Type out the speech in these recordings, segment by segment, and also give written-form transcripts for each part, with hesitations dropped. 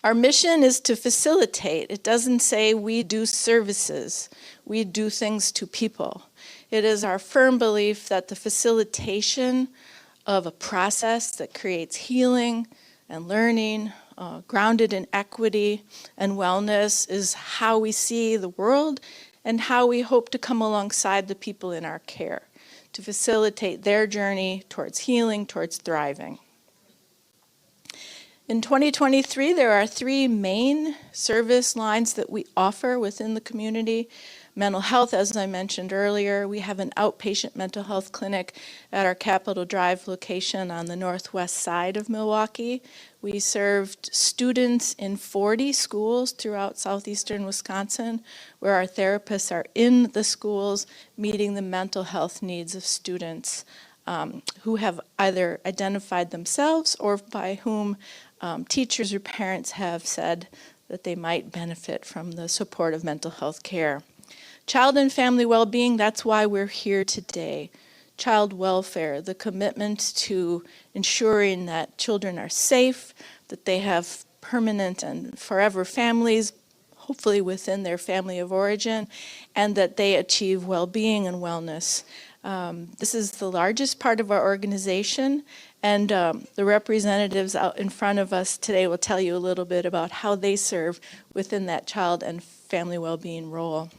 Our mission is to facilitate. It doesn't say we do services. We do things to people. It is our firm belief that the facilitation of a process that creates healing and learning, grounded in equity and wellness, is how we see the world and how we hope to come alongside the people in our care to facilitate their journey towards healing, towards thriving. In 2023, there are 3 main service lines that we offer within the community. Mental health, as I mentioned earlier, we have an outpatient mental health clinic at our Capitol Drive location on the northwest side of Milwaukee. We served students in 40 schools throughout southeastern Wisconsin, where our therapists are in the schools meeting the mental health needs of students who have either identified themselves or by whom teachers or parents have said that they might benefit from the support of mental health care. Child and family well-being, that's why we're here today. Child welfare, the commitment to ensuring that children are safe, that they have permanent and forever families, hopefully within their family of origin, and that they achieve well-being and wellness. This is the largest part of our organization, and the representatives out in front of us today will tell you a little bit about how they serve within that child and family well-being role.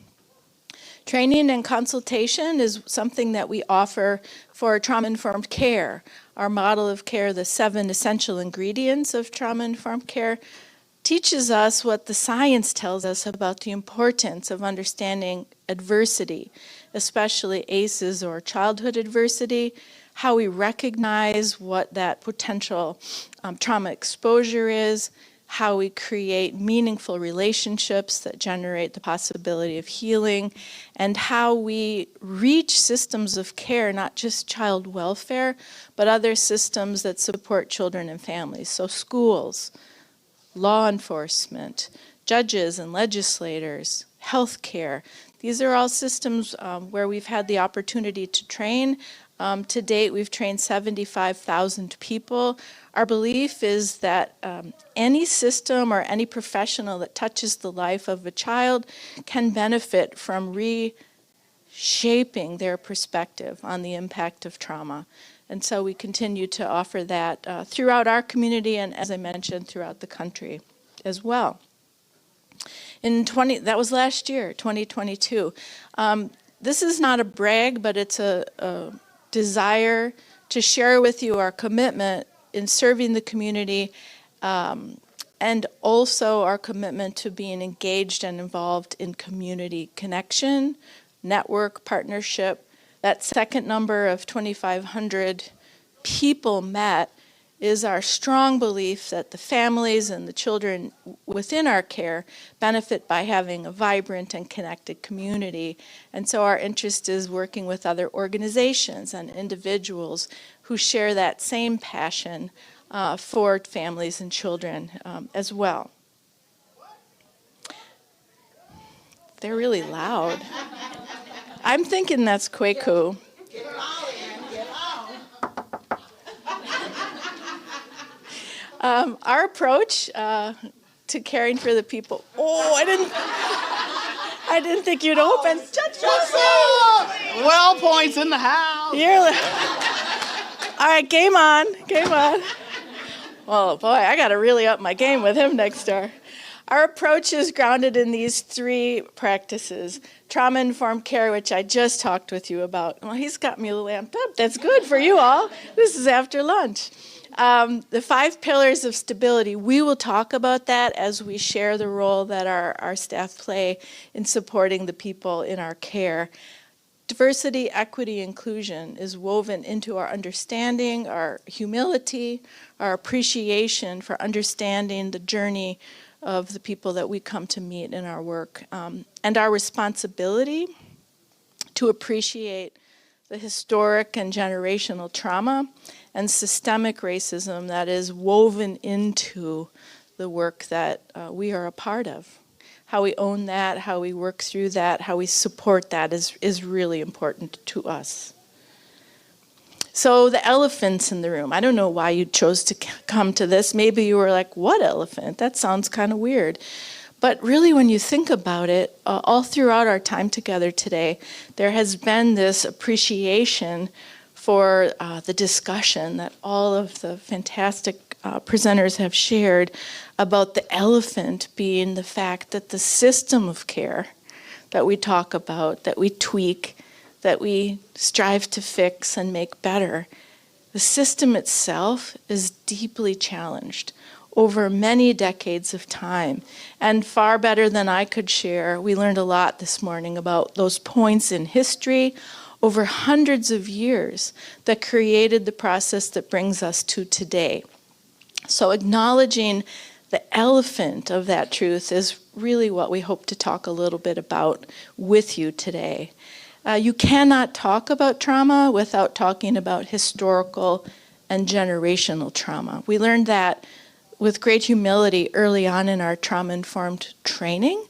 Training and consultation is something that we offer for trauma-informed care. Our model of care, the 7 essential ingredients of trauma-informed care, teaches us what the science tells us about the importance of understanding adversity, especially ACEs or childhood adversity, how we recognize what that potential trauma exposure is, how we create meaningful relationships that generate the possibility of healing, and how we reach systems of care, not just child welfare, but other systems that support children and families. So schools, law enforcement, judges and legislators, healthcare. These are all systems where we've had the opportunity to train. To date, we've trained 75,000 people. Our belief is that any system or any professional that touches the life of a child can benefit from reshaping their perspective on the impact of trauma. And so we continue to offer that throughout our community and, as I mentioned, throughout the country as well. That was last year, 2022. This is not a brag, but it's a desire to share with you our commitment in serving the community and also our commitment to being engaged and involved in community connection, network, partnership. That second number of 2,500 people met is our strong belief that the families and the children within our care benefit by having a vibrant and connected community. And so our interest is working with other organizations and individuals who share that same passion for families and children as well. They're really loud. I'm thinking that's Kwaku. Our approach to caring for the people. Oh, I didn't think you'd open. Well, points in the house. All right, game on. Oh boy, I got to really up my game with him next door. Our approach is grounded in these 3 practices. Trauma-informed care, which I just talked with you about. Well, he's got me lamped up. That's good for you all. This is after lunch. The 5 pillars of stability, we will talk about that as we share the role that our staff play in supporting the people in our care. Diversity, equity, inclusion is woven into our understanding, our humility, our appreciation for understanding the journey of the people that we come to meet in our work, and our responsibility to appreciate the historic and generational trauma and systemic racism that is woven into the work that we are a part of. How we own that, how we work through that, how we support that is really important to us. So the elephants in the room, I don't know why you chose to come to this. Maybe you were like, what elephant? That sounds kind of weird. But really, when you think about it, all throughout our time together today, there has been this appreciation for the discussion that all of the fantastic presenters have shared about the elephant being the fact that the system of care that we talk about, that we tweak, that we strive to fix and make better, the system itself is deeply challenged over many decades of time. And far better than I could share, we learned a lot this morning about those points in history over hundreds of years that created the process that brings us to today. So acknowledging the elephant of that truth is really what we hope to talk a little bit about with you today. You cannot talk about trauma without talking about historical and generational trauma. We learned that with great humility early on in our trauma-informed training,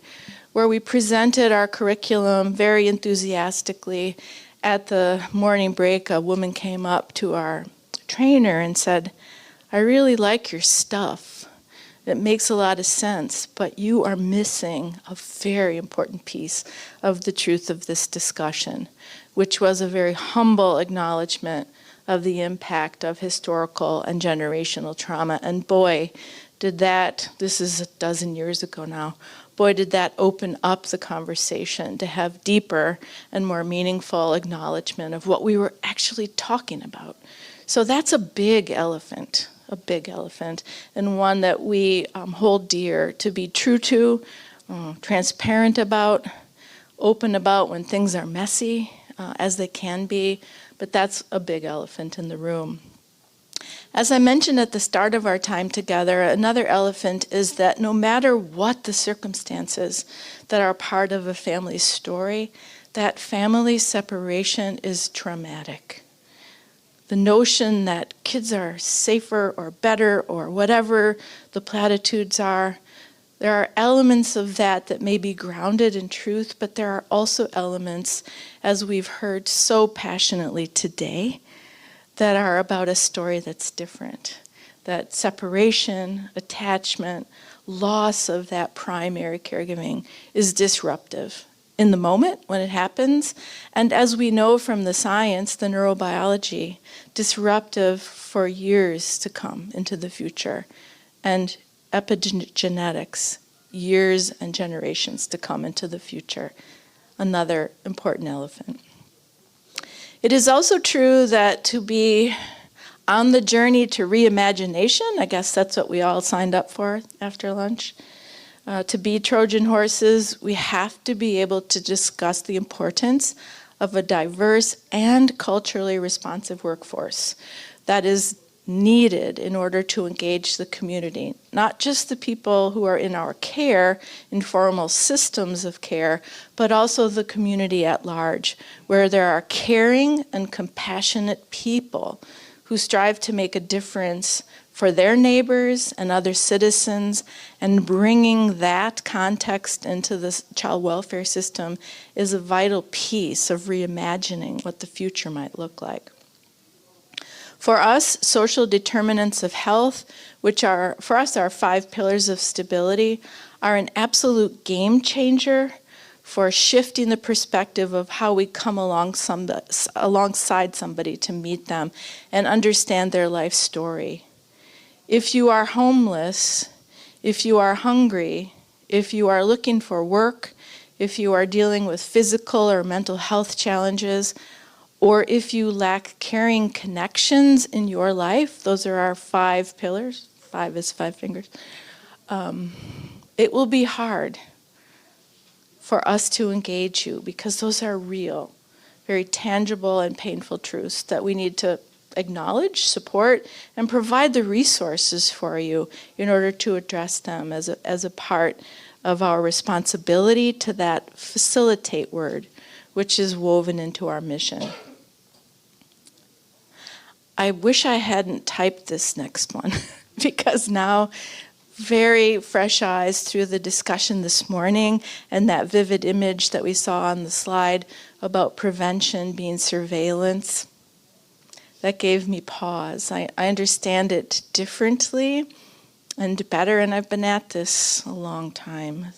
where we presented our curriculum very enthusiastically. At the morning break, a woman came up to our trainer and said, "I really like your stuff. It makes a lot of sense, but you are missing a very important piece of the truth of this discussion," which was a very humble acknowledgement of the impact of historical and generational trauma. And boy, did that, this is a dozen years ago now, boy, did that open up the conversation to have deeper and more meaningful acknowledgement of what we were actually talking about. So that's a big elephant, and one that we hold dear to be true to, transparent about, open about when things are messy, as they can be, but that's a big elephant in the room. As I mentioned at the start of our time together, another elephant is that no matter what the circumstances that are part of a family's story, that family separation is traumatic. The notion that kids are safer or better or whatever the platitudes are, there are elements of that that may be grounded in truth, but there are also elements, as we've heard so passionately today, that are about a story that's different. That separation, attachment, loss of that primary caregiving is disruptive in the moment when it happens, and as we know from the science, the neurobiology, disruptive for years to come into the future, and epigenetics, years and generations to come into the future. Another important elephant. It is also true that to be on the journey to reimagination, I guess that's what we all signed up for after lunch, to be Trojan horses, we have to be able to discuss the importance of a diverse and culturally responsive workforce that is needed in order to engage the community, not just the people who are in our care, informal systems of care, but also the community at large, where there are caring and compassionate people who strive to make a difference for their neighbors and other citizens, and bringing that context into the child welfare system is a vital piece of reimagining what the future might look like. For us, social determinants of health, which are, for us, our 5 pillars of stability, are an absolute game changer for shifting the perspective of how we come alongside somebody to meet them and understand their life story. If you are homeless, if you are hungry, if you are looking for work, if you are dealing with physical or mental health challenges, or if you lack caring connections in your life, those are our 5 pillars, 5 is 5 fingers, it will be hard for us to engage you because those are real, very tangible and painful truths that we need to acknowledge, support, and provide the resources for you in order to address them as a part of our responsibility to that facilitate word, which is woven into our mission. I wish I hadn't typed this next one because now, very fresh eyes through the discussion this morning and that vivid image that we saw on the slide about prevention being surveillance, that gave me pause. I understand it differently and better, and I've been at this a long time,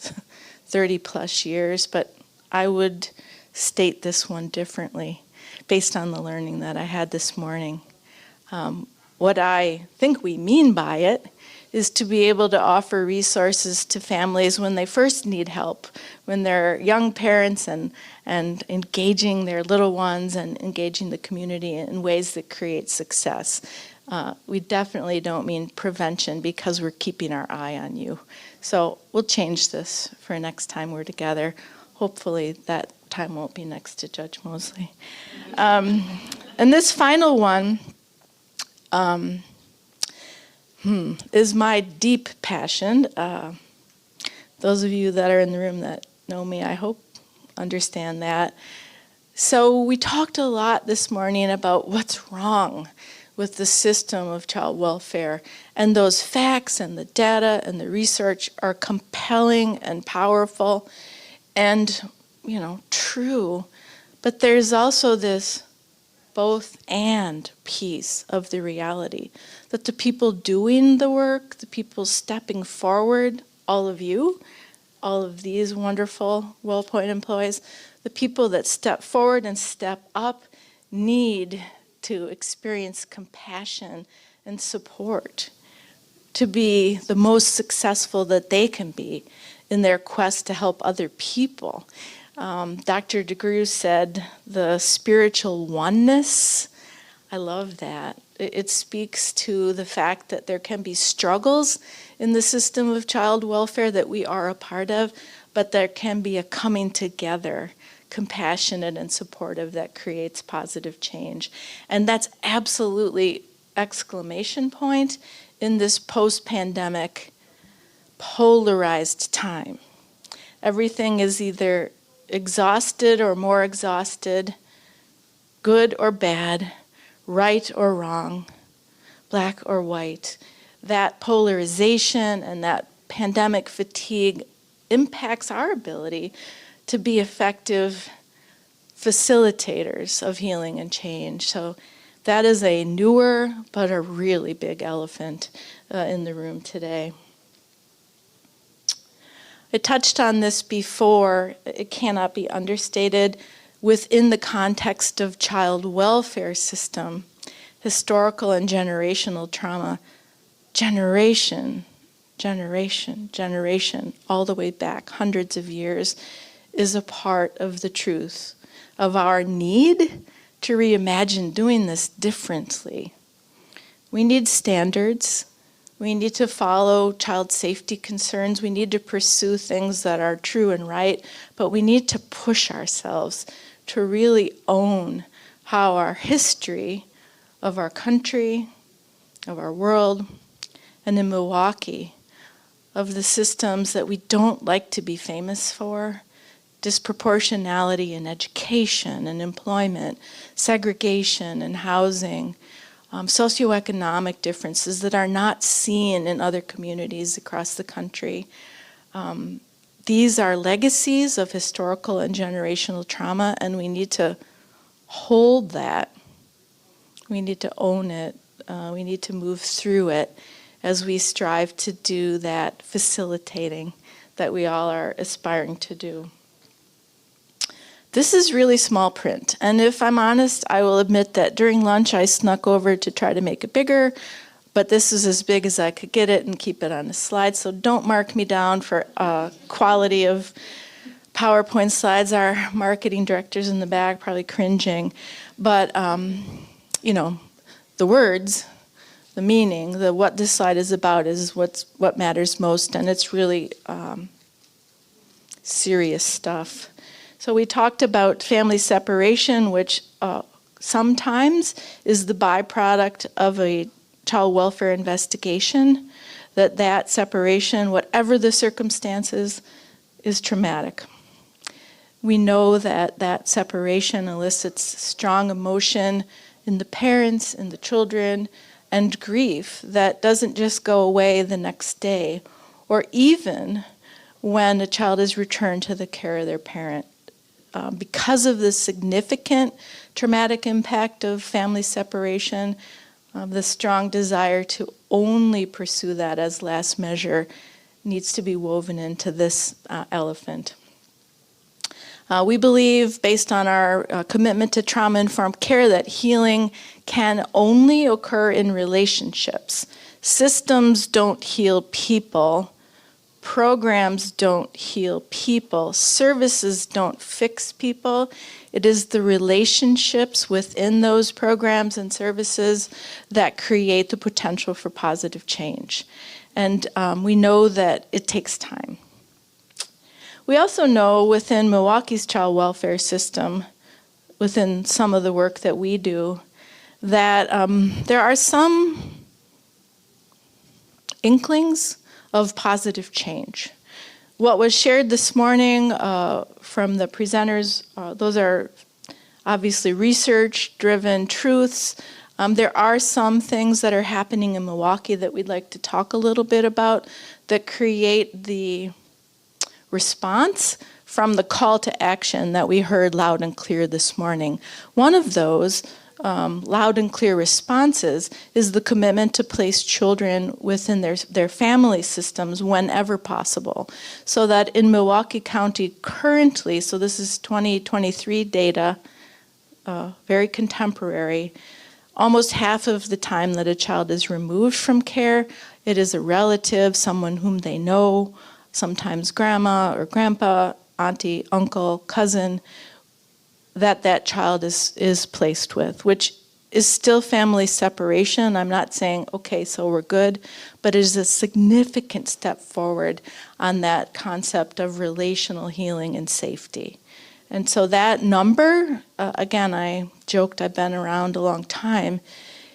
30 plus years, but I would state this one differently based on the learning that I had this morning. What I think we mean by it is to be able to offer resources to families when they first need help, when they're young parents, and engaging their little ones and engaging the community in ways that create success. We definitely don't mean prevention because we're keeping our eye on you. So we'll change this for next time we're together. Hopefully that time won't be next to Judge Mosley. And this final one is my deep passion. Those of you that are in the room that know me, I hope, understand that. So we talked a lot this morning about what's wrong with the system of child welfare. And those facts and the data and the research are compelling and powerful and, true. But there's also this both and piece of the reality that the people doing the work, the people stepping forward, all of you, all of these wonderful WellPoint employees, the people that step forward and step up need to experience compassion and support to be the most successful that they can be in their quest to help other people. Dr. DeGruy said the spiritual oneness. I love that. It speaks to the fact that there can be struggles in the system of child welfare that we are a part of, but there can be a coming together, compassionate and supportive, that creates positive change. And that's absolutely exclamation point in this post-pandemic polarized time. Everything is either exhausted or more exhausted, good or bad, right or wrong, black or white. That polarization and that pandemic fatigue impacts our ability to be effective facilitators of healing and change. So that is a newer but a really big elephant in the room today. I touched on this before. It cannot be understated within the context of child welfare system, historical and generational trauma, generation, all the way back hundreds of years, is a part of the truth of our need to reimagine doing this differently. We need standards. We need to follow child safety concerns. We need to pursue things that are true and right, but we need to push ourselves to really own how our history of our country, of our world, and in Milwaukee, of the systems that we don't like to be famous for, disproportionality in education and employment, segregation and housing, socioeconomic differences that are not seen in other communities across the country. These are legacies of historical and generational trauma, and we need to hold that. We need to own it. We need to move through it as we strive to do that facilitating that we all are aspiring to do. This is really small print, and if I'm honest, I will admit that during lunch I snuck over to try to make it bigger, but this is as big as I could get it and keep it on a slide, so don't mark me down for quality of PowerPoint slides. Our marketing director's in the back probably cringing, but the words, the meaning, what this slide is about is what matters most, and it's really serious stuff. So we talked about family separation, which sometimes is the byproduct of a child welfare investigation, that separation, whatever the circumstances, is traumatic. We know that separation elicits strong emotion in the parents, in the children, and grief that doesn't just go away the next day, or even when a child is returned to the care of their parent. because of the significant traumatic impact of family separation, the strong desire to only pursue that as last measure needs to be woven into this elephant. We believe, based on our commitment to trauma-informed care, that healing can only occur in relationships. Systems don't heal people. Programs don't heal people. Services don't fix people. It is the relationships within those programs and services that create the potential for positive change. And we know that it takes time. We also know within Milwaukee's child welfare system, within some of the work that we do, that there are some inklings of positive change. What was shared this morning from the presenters, those are obviously research-driven truths. There are some things that are happening in Milwaukee that we'd like to talk a little bit about that create the response from the call to action that we heard loud and clear this morning. One of those loud and clear responses is the commitment to place children within their family systems whenever possible. So that in Milwaukee County currently, so this is 2023 data, very contemporary, almost half of the time that a child is removed from care, it is a relative, someone whom they know, sometimes grandma or grandpa, auntie, uncle, cousin, that child is placed with, which is still family separation. I'm not saying, okay, so we're good, but it is a significant step forward on that concept of relational healing and safety. And so that number, again, I joked I've been around a long time,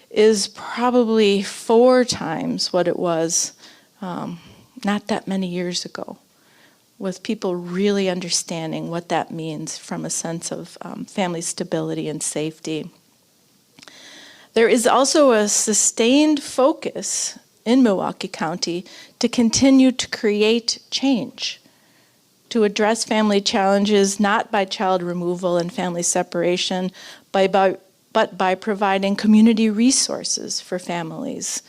is probably 4 times what it was not that many years ago, with people really understanding what that means from a sense of family stability and safety. There is also a sustained focus in Milwaukee County to continue to create change, to address family challenges not by child removal and family separation, but by providing community resources for families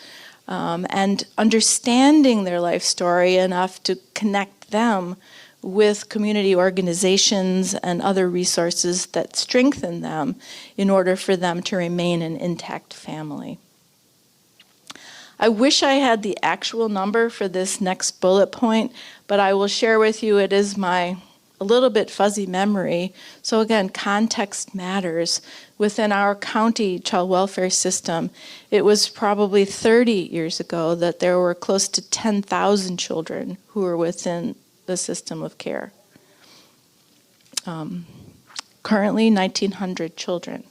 and understanding their life story enough to connect them with community organizations and other resources that strengthen them in order for them to remain an intact family. I wish I had the actual number for this next bullet point, but I will share with you it is my a little bit fuzzy memory. So again, context matters. Within our county child welfare system, it was probably 30 years ago that there were close to 10,000 children who were within the system of care. Currently, 1,900 children.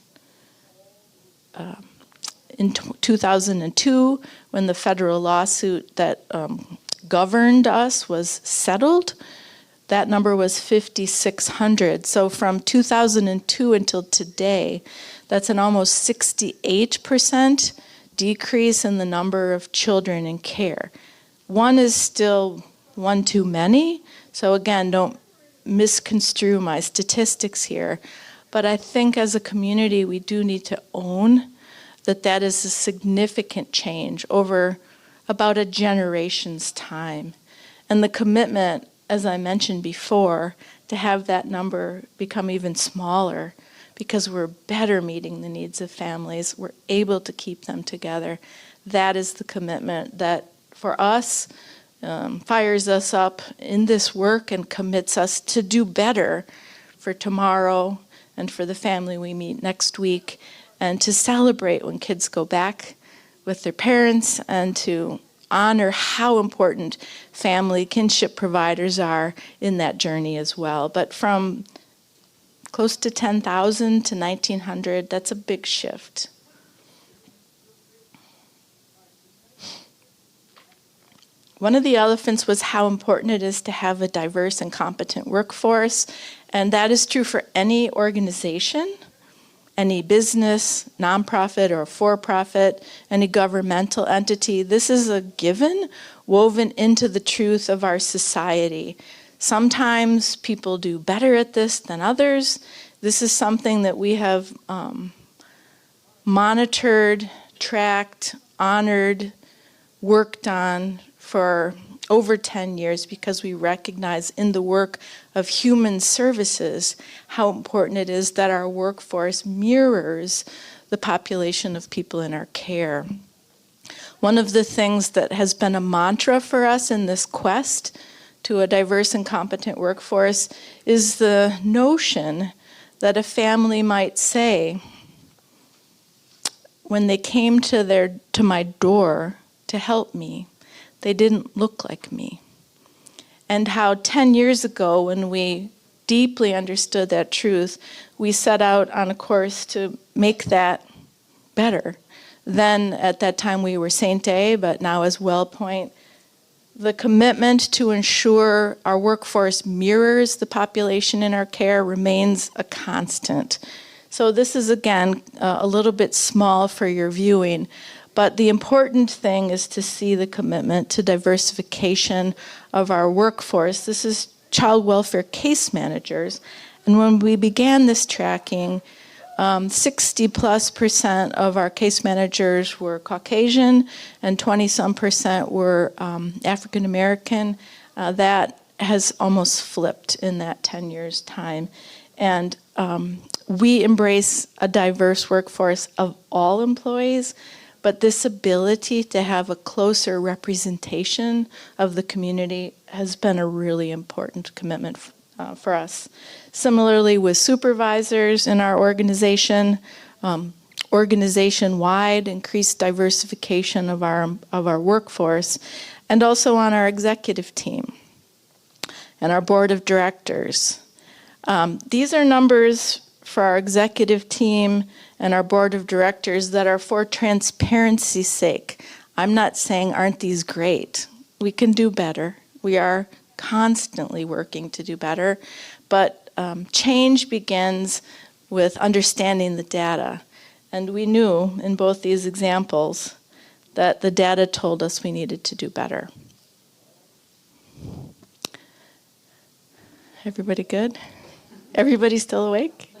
In 2002, when the federal lawsuit that governed us was settled, that number was 5,600. So from 2002 until today, that's an almost 68% decrease in the number of children in care. One is still one too many. So again, don't misconstrue my statistics here. But I think as a community, we do need to own that is a significant change over about a generation's time. And the commitment, as I mentioned before, to have that number become even smaller because we're better meeting the needs of families, we're able to keep them together. That is the commitment that, for us, fires us up in this work and commits us to do better for tomorrow and for the family we meet next week, and to celebrate when kids go back with their parents, and to honor how important family kinship providers are in that journey as well. But from close to 10,000 to 1,900, that's a big shift. One of the elephants was how important it is to have a diverse and competent workforce, and that is true for any organization, any business, nonprofit or for-profit, any governmental entity. This is a given woven into the truth of our society. Sometimes people do better at this than others. This is something that we have monitored, tracked, honored, worked on for over 10 years because we recognize in the work of human services how important it is that our workforce mirrors the population of people in our care. One of the things that has been a mantra for us in this quest to a diverse and competent workforce is the notion that a family might say, when they came to my door to help me, they didn't look like me. And how 10 years ago, when we deeply understood that truth, we set out on a course to make that better. Then at that time we were Saint A, but now as WellPoint. The commitment to ensure our workforce mirrors the population in our care remains a constant. So this is, again, a little bit small for your viewing, but the important thing is to see the commitment to diversification of our workforce. This is child welfare case managers, and when we began this tracking, 60+% of our case managers were Caucasian and 20-some% were African American. That has almost flipped in that 10 years' time. And we embrace a diverse workforce of all employees, but this ability to have a closer representation of the community has been a really important commitment for us. Similarly with supervisors in our organization, organization-wide increased diversification of our workforce, and also on our executive team and our board of directors. These are numbers for our executive team and our board of directors that are for transparency's sake. I'm not saying aren't these great. We can do better. We are constantly working to do better, but change begins with understanding the data. And we knew in both these examples that the data told us we needed to do better. Everybody good? Everybody still awake?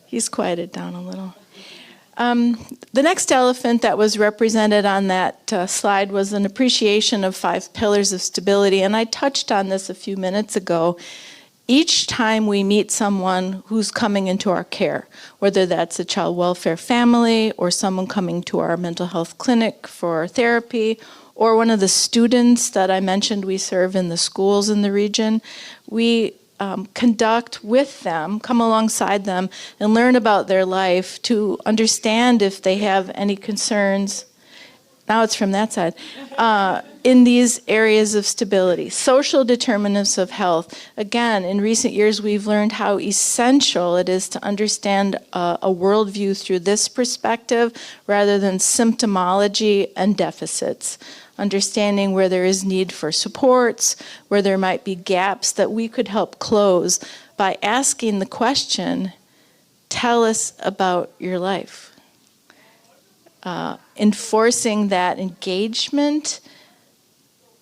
He's quieted down a little. The next elephant that was represented on that slide was an appreciation of 5 pillars of stability, and I touched on this a few minutes ago. Each time we meet someone who's coming into our care, whether that's a child welfare family or someone coming to our mental health clinic for therapy, or one of the students that I mentioned we serve in the schools in the region, we conduct with them, come alongside them, and learn about their life to understand if they have any concerns. Now it's from that side. In these areas of stability. Social determinants of health. Again, in recent years, we've learned how essential it is to understand a worldview through this perspective rather than symptomology and deficits. Understanding where there is need for supports, where there might be gaps that we could help close by asking the question, tell us about your life. Enforcing that engagement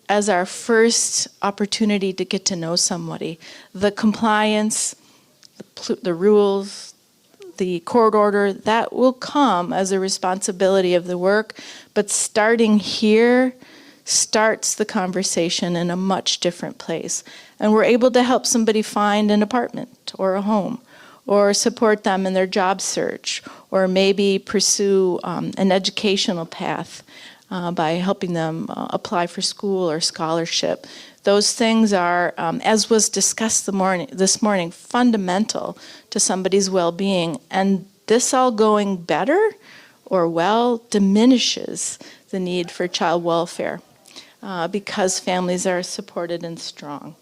as our first opportunity to get to know somebody. The compliance, the rules, the court order, that will come as a responsibility of the work, but starting here starts the conversation in a much different place. And we're able to help somebody find an apartment or a home, or support them in their job search, or maybe pursue an educational path by helping them apply for school or scholarship. Those things are, as was discussed this morning, fundamental to somebody's well-being. And this all going better or well diminishes the need for child welfare because families are supported and strong.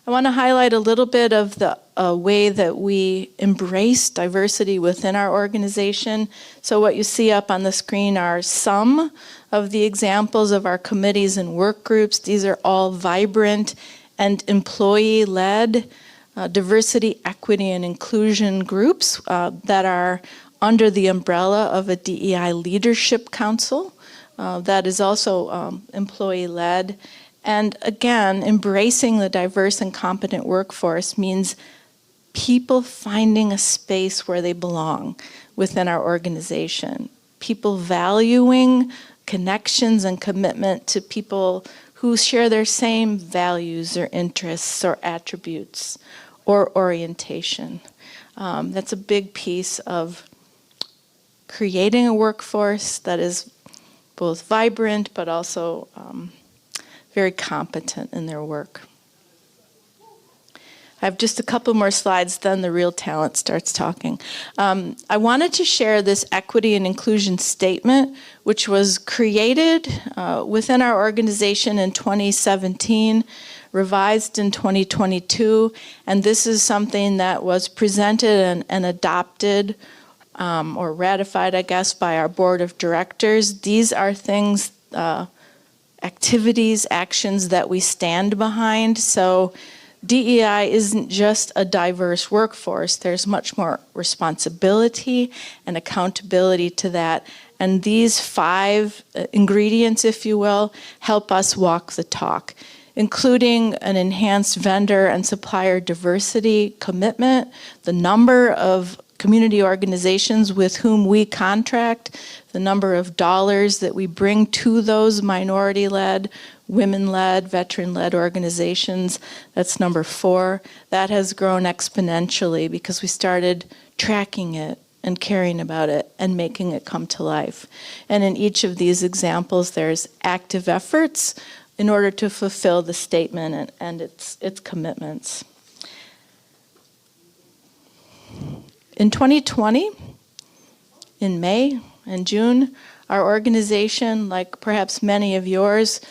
I want to highlight a little bit of the way that we embrace diversity within our organization. So what you see up on the screen are some of the examples of our committees and work groups. These are all vibrant and employee-led diversity, equity, and inclusion groups that are under the umbrella of a DEI leadership council that is also employee-led. And again, embracing the diverse and competent workforce means people finding a space where they belong within our organization. People valuing connections and commitment to people who share their same values or interests or attributes or orientation. That's a big piece of creating a workforce that is both vibrant but also very competent in their work. I have just a couple more slides, then the real talent starts talking. I wanted to share this equity and inclusion statement, which was created within our organization in 2017, revised in 2022, and this is something that was presented and adopted or ratified, I guess, by our board of directors. These are things, activities, actions that we stand behind. So DEI isn't just a diverse workforce. There's much more responsibility and accountability to that. And these 5 ingredients, if you will, help us walk the talk, including an enhanced vendor and supplier diversity commitment, the number of community organizations with whom we contract, the number of dollars that we bring to those minority-led, women-led, veteran-led organizations. That's number 4. That has grown exponentially because we started tracking it and caring about it and making it come to life. And in each of these examples, there's active efforts in order to fulfill the statement and its commitments. In 2020, in May and June, our organization, like perhaps many of yours,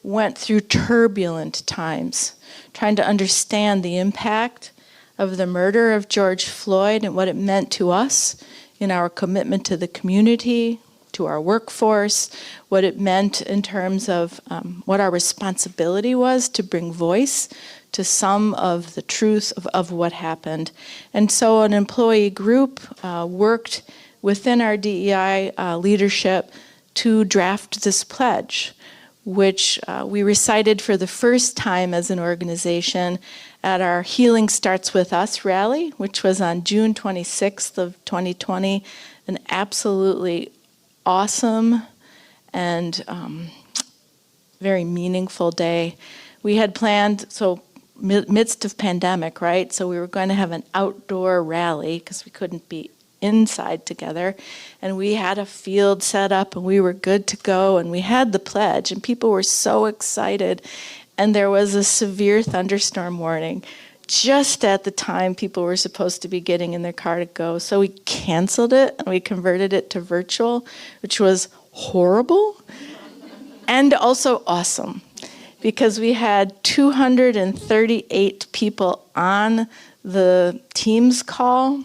went through turbulent times, trying to understand the impact of the murder of George Floyd and what it meant to us in our commitment to the community, to our workforce, what it meant in terms of what our responsibility was to bring voice to some of the truth of what happened. And so an employee group worked within our DEI leadership to draft this pledge, which we recited for the first time as an organization at our Healing Starts With Us rally, which was on June 26th of 2020, an absolutely awesome and very meaningful day. We had planned, so midst of pandemic, right? So we were going to have an outdoor rally because we couldn't be inside together, and we had a field set up and we were good to go, and we had the pledge and people were so excited, and there was a severe thunderstorm warning just at the time people were supposed to be getting in their car to go. So we canceled it and we converted it to virtual, which was horrible and also awesome, because we had 238 people on the Teams call,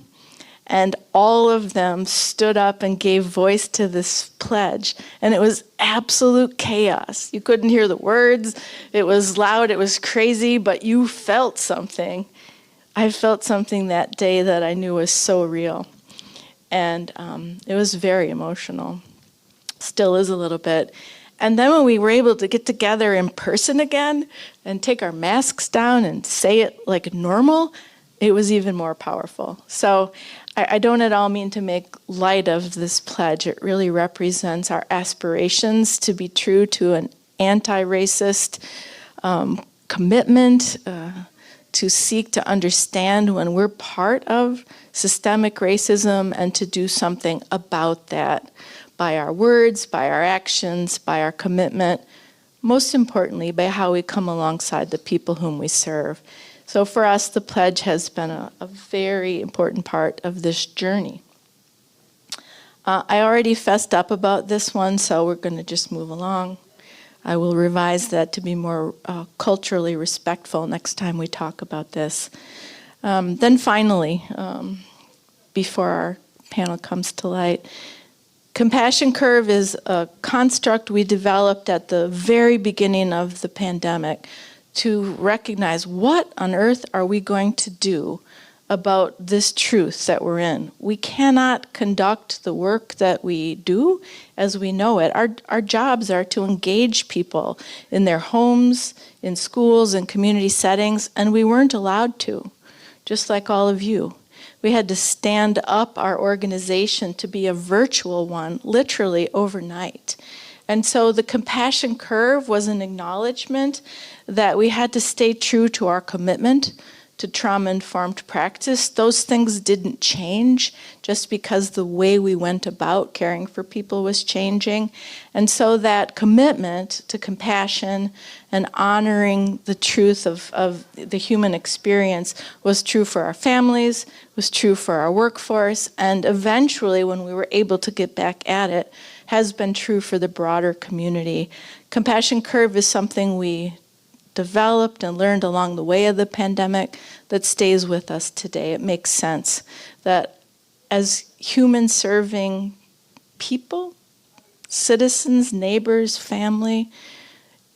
and all of them stood up and gave voice to this pledge. And it was absolute chaos. You couldn't hear the words. It was loud, it was crazy, but you felt something. I felt something that day that I knew was so real. And it was very emotional. Still is a little bit. And then when we were able to get together in person again and take our masks down and say it like normal, it was even more powerful. So I don't at all mean to make light of this pledge. It really represents our aspirations to be true to an anti-racist commitment, to seek to understand when we're part of systemic racism and to do something about that by our words, by our actions, by our commitment, most importantly, by how we come alongside the people whom we serve. So for us, the pledge has been a very important part of this journey. I already fessed up about this one, so we're going to just move along. I will revise that to be more culturally respectful next time we talk about this. Then finally, before our panel comes to light, Compassion Curve is a construct we developed at the very beginning of the pandemic to recognize what on earth are we going to do about this truth that we're in. We cannot conduct the work that we do as we know it. Our jobs are to engage people in their homes, in schools, in community settings, and we weren't allowed to, just like all of you. We had to stand up our organization to be a virtual one, literally overnight. And so the compassion curve was an acknowledgement that we had to stay true to our commitment to trauma-informed practice. Those things didn't change just because the way we went about caring for people was changing. And so that commitment to compassion and honoring the truth of the human experience was true for our families, was true for our workforce, and eventually, when we were able to get back at it, has been true for the broader community. Compassion curve is something we developed and learned along the way of the pandemic that stays with us today. It makes sense that as human serving people, citizens, neighbors, family,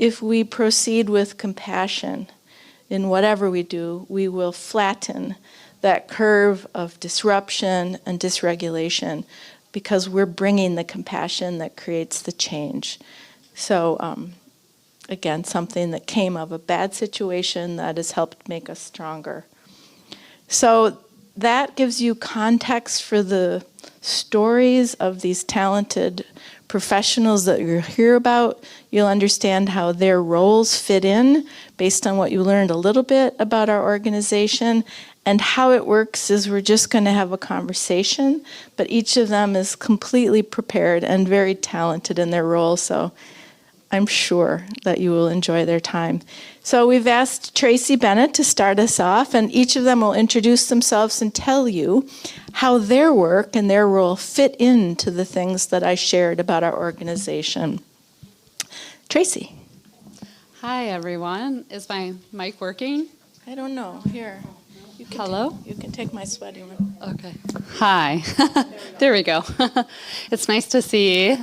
if we proceed with compassion in whatever we do, we will flatten that curve of disruption and dysregulation because we're bringing the compassion that creates the change. So, again, something that came of a bad situation that has helped make us stronger. So that gives you context for the stories of these talented professionals that you'll hear about. You'll understand how their roles fit in based on what you learned a little bit about our organization. And how it works is we're just going to have a conversation, but each of them is completely prepared and very talented in their role. So I'm sure that you will enjoy their time. So we've asked Tracy Bennett to start us off, and each of them will introduce themselves and tell you how their work and their role fit into the things that I shared about our organization. Tracy. Hi, everyone. Is my mic working? I don't know. Here. Hello? You can take my sweaty one. Okay. Hi. There we go. It's nice to see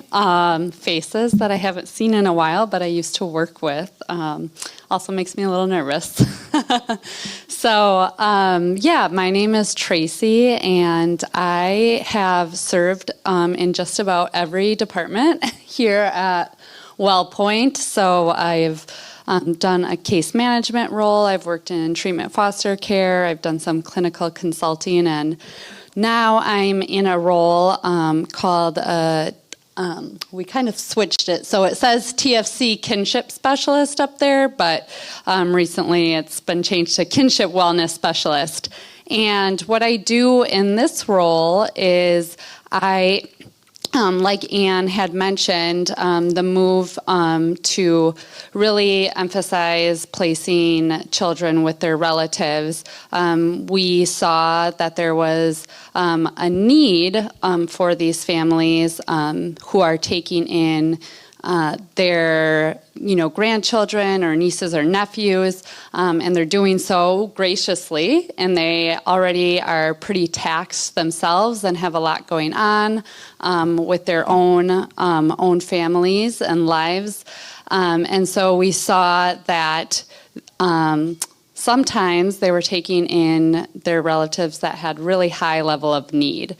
faces that I haven't seen in a while, but I used to work with. Also makes me a little nervous. So, my name is Tracy, and I have served in just about every department here at WellPoint. So I've done a case management role. I've worked in treatment foster care. I've done some clinical consulting, and now I'm in a role called we kind of switched it. So it says TFC kinship specialist up there, but recently it's been changed to kinship wellness specialist. And what I do in this role is like Anne had mentioned, the move to really emphasize placing children with their relatives. We saw that there was a need for these families who are taking in their grandchildren or nieces or nephews, and they're doing so graciously, and they already are pretty taxed themselves and have a lot going on with their own families and lives. And so we saw that sometimes they were taking in their relatives that had really high level of need.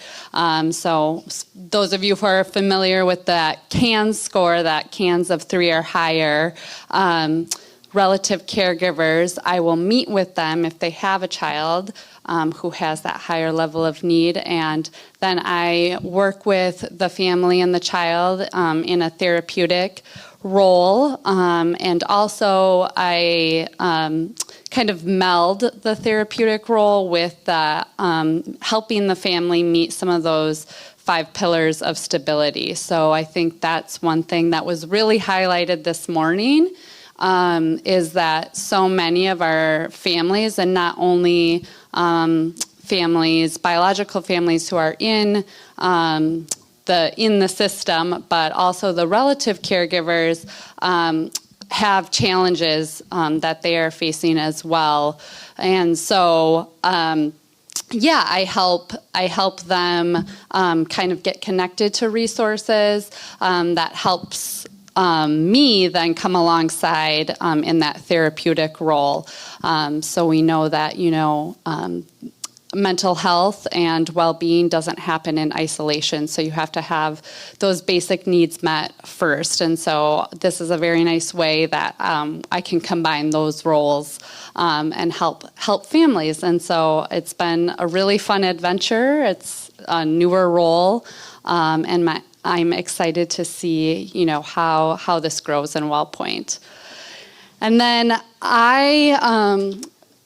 So those of you who are familiar with that CANS score, that CANS of 3 or higher, relative caregivers, I will meet with them if they have a child who has that higher level of need, and then I work with the family and the child in a therapeutic role, and also I kind of meld the therapeutic role with helping the family meet some of those 5 pillars of stability. So I think that's one thing that was really highlighted this morning, is that so many of our families, and not only families, biological families who are in the system, but also the relative caregivers have challenges that they are facing as well. And so I help them kind of get connected to resources that helps me then come alongside in that therapeutic role. So we know that, mental health and well-being doesn't happen in isolation. So you have to have those basic needs met first. And so this is a very nice way that I can combine those roles and help families. And so it's been a really fun adventure. It's a newer role, and I'm excited to see, how this grows in WellPoint. And then Anne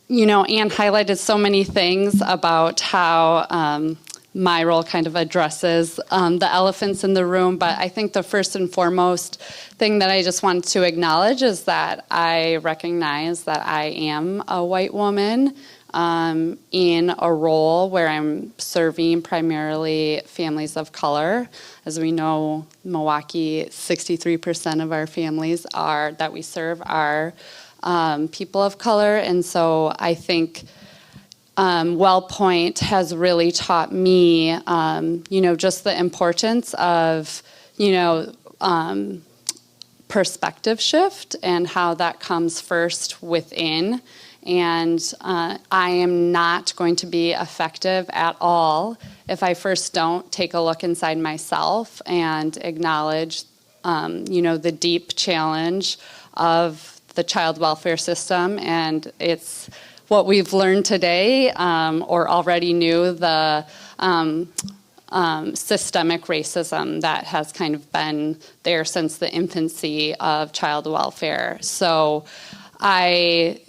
highlighted so many things about how my role kind of addresses the elephants in the room, but I think the first and foremost thing that I just wanted to acknowledge is that I recognize that I am a white woman in a role where I'm serving primarily families of color. As we know, Milwaukee, 63% of our families that we serve are people of color, and so I think WellPoint has really taught me, just the importance of, perspective shift and how that comes first within. And I am not going to be effective at all if I first don't take a look inside myself and acknowledge, the deep challenge of the child welfare system. And it's what we've learned today, or already knew, the systemic racism that has kind of been there since the infancy of child welfare. So I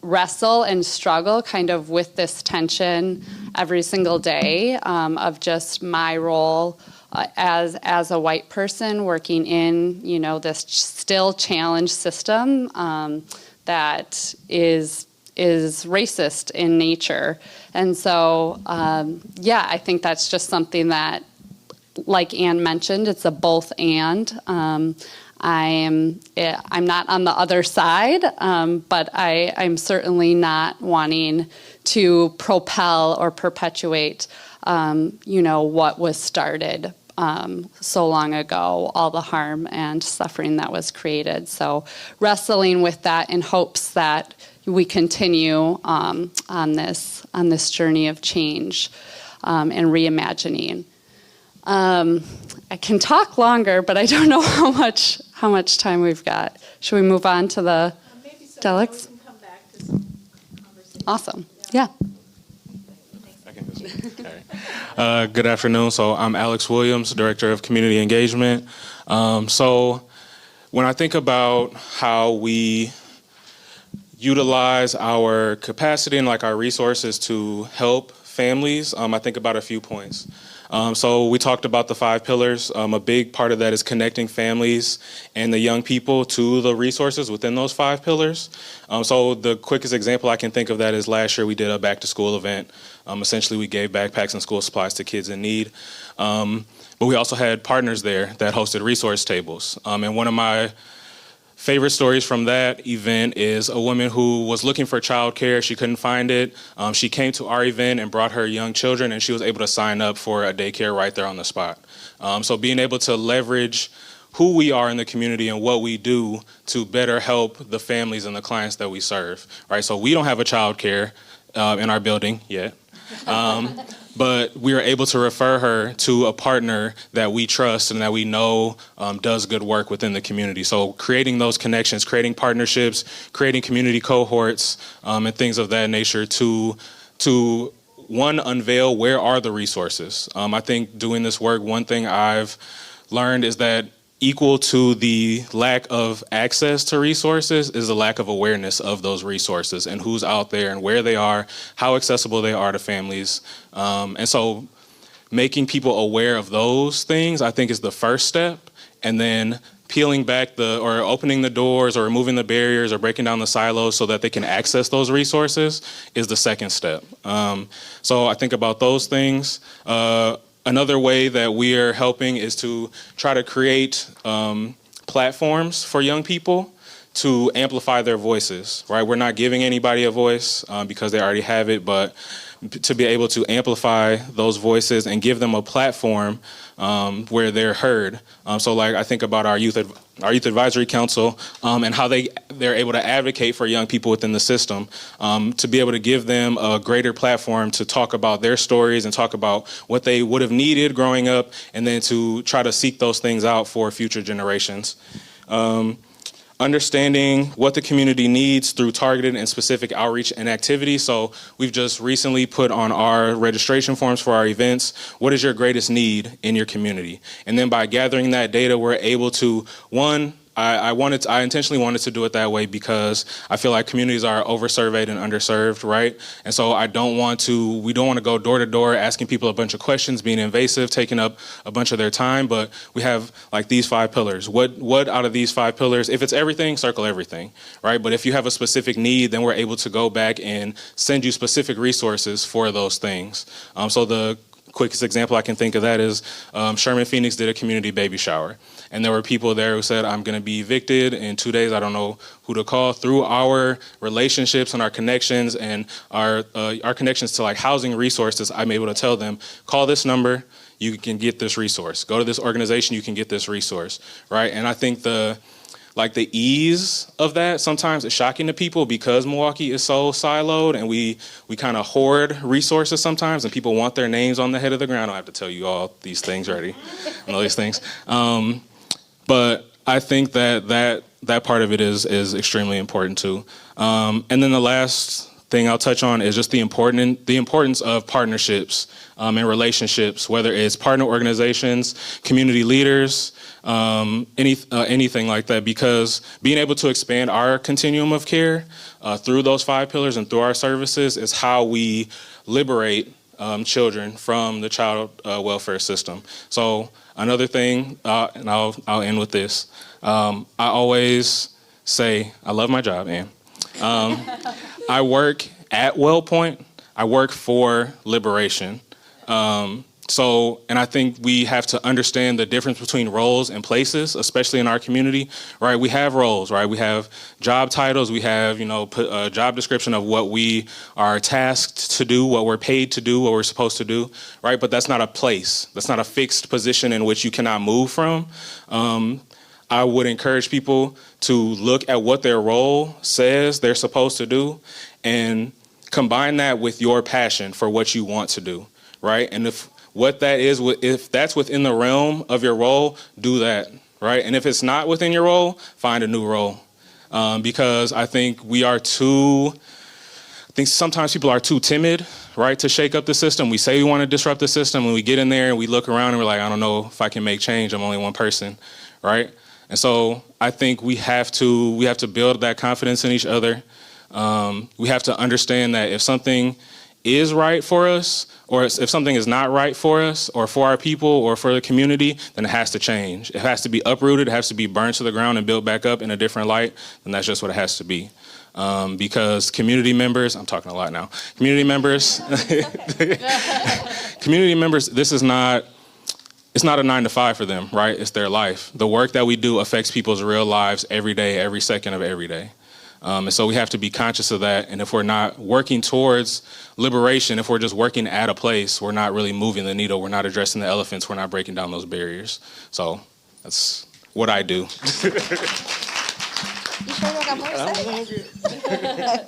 wrestle and struggle kind of with this tension every single day of just my role as a white person working in, this still challenged system that is racist in nature. And so, I think that's just something that, like Anne mentioned, it's a both and. I'm not on the other side, but I'm certainly not wanting to propel or perpetuate, what was started so long ago, all the harm and suffering that was created. So wrestling with that in hopes that we continue on this journey of change and reimagining. I can talk longer, but I don't know how much time we've got. Should we move on to the Maybe so. delegates? We can come back to some conversation. Awesome. Yeah. Okay. Good afternoon. So I'm Alex Williams, Director of Community Engagement. So when I think about how we utilize our capacity and our resources to help families, I think about a few points. So we talked about the 5 pillars. A big part of that is connecting families and the young people to the resources within those 5 pillars. So the quickest example I can think of that is last year we did a back to school event. Essentially we gave backpacks and school supplies to kids in need. But we also had partners there that hosted resource tables. And one of my favorite stories from that event is a woman who was looking for childcare. She couldn't find it. She came to our event and brought her young children, and she was able to sign up for a daycare right there on the spot. So being able to leverage who we are in the community and what we do to better help the families and the clients that we serve. Right. So we don't have a childcare in our building yet. But we are able to refer her to a partner that we trust and that we know does good work within the community. So creating those connections, creating partnerships, creating community cohorts, and things of that nature to one, unveil where are the resources. I think doing this work, one thing I've learned is that equal to the lack of access to resources is the lack of awareness of those resources and who's out there and where they are, how accessible they are to families. And so making people aware of those things, I think, is the first step. And then peeling back or opening the doors or removing the barriers or breaking down the silos so that they can access those resources is the second step. So I think about those things. Another way that we are helping is to try to create platforms for young people to amplify their voices, right? We're not giving anybody a voice because they already have it, but to be able to amplify those voices and give them a platform where they're heard. So I think about our youth advisory council and how they they're able to advocate for young people within the system, to be able to give them a greater platform to talk about their stories and talk about what they would have needed growing up, and then to try to seek those things out for future generations. Understanding what the community needs through targeted and specific outreach and activity. So we've just recently put on our registration forms for our events, what is your greatest need in your community? And then by gathering that data, we're able to, one, I intentionally wanted to do it that way because I feel like communities are oversurveyed and underserved, right? And so we don't want to go door to door asking people a bunch of questions, being invasive, taking up a bunch of their time, but we have like these 5 pillars. What out of these 5 pillars, if it's everything, circle everything, right? But if you have a specific need, then we're able to go back and send you specific resources for those things. So the quickest example I can think of that is Sherman Phoenix did a community baby shower. And there were people there who said, I'm going to be evicted in 2 days. I don't know who to call. Through our relationships and our connections and our connections to like housing resources, I'm able to tell them, call this number, you can get this resource. Go to this organization, you can get this resource, right? And I think the ease of that sometimes is shocking to people because Milwaukee is so siloed and we kind of hoard resources sometimes, and people want their names on the head of the ground. I don't have to tell you all these things already, all these things. But I think that part of it is extremely important too. And then the last thing I'll touch on is just the importance of partnerships and relationships, whether it's partner organizations, community leaders, anything like that, because being able to expand our continuum of care through those 5 pillars and through our services is how we liberate children from the child welfare system. So another thing, and I'll end with this. I always say I love my job, Ann. I work at WellPoint. I work for liberation. And I think we have to understand the difference between roles and places, especially in our community, right? We have roles, right? We have job titles. We have, put a job description of what we are tasked to do, what we're paid to do, what we're supposed to do, right? But that's not a place. That's not a fixed position in which you cannot move from. I would encourage people to look at what their role says they're supposed to do and combine that with your passion for what you want to do, right? And if that's within the realm of your role, do that, right? And if it's not within your role, find a new role. Because I think sometimes people are too timid, right, to shake up the system. We say we want to disrupt the system, and we get in there and we look around and we're like, I don't know if I can make change. I'm only one person, right? And so I think we have to build that confidence in each other. We have to understand that if something is right for us, or if something is not right for us, or for our people, or for the community, then it has to change. It has to be uprooted. It has to be burned to the ground and built back up in a different light. And that's just what it has to be. Because community members, I'm talking a lot now. Community members, it's not a 9-to-5 for them, right? It's their life. The work that we do affects people's real lives every day, every second of every day. And so we have to be conscious of that. And if we're not working towards liberation, if we're just working at a place, we're not really moving the needle. We're not addressing the elephants. We're not breaking down those barriers. So that's what I do. You sure you got more to say?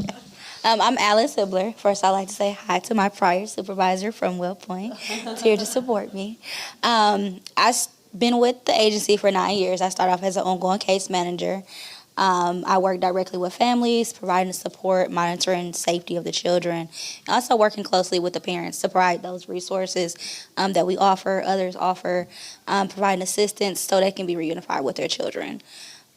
I'm Alice Hibbler. First, I'd like to say hi to my prior supervisor from WellPoint. He's here to support me. I've been with the agency for 9 years. I started off as an ongoing case manager. I work directly with families, providing support, monitoring safety of the children, and also working closely with the parents to provide those resources that we offer, others offer, providing assistance so they can be reunified with their children.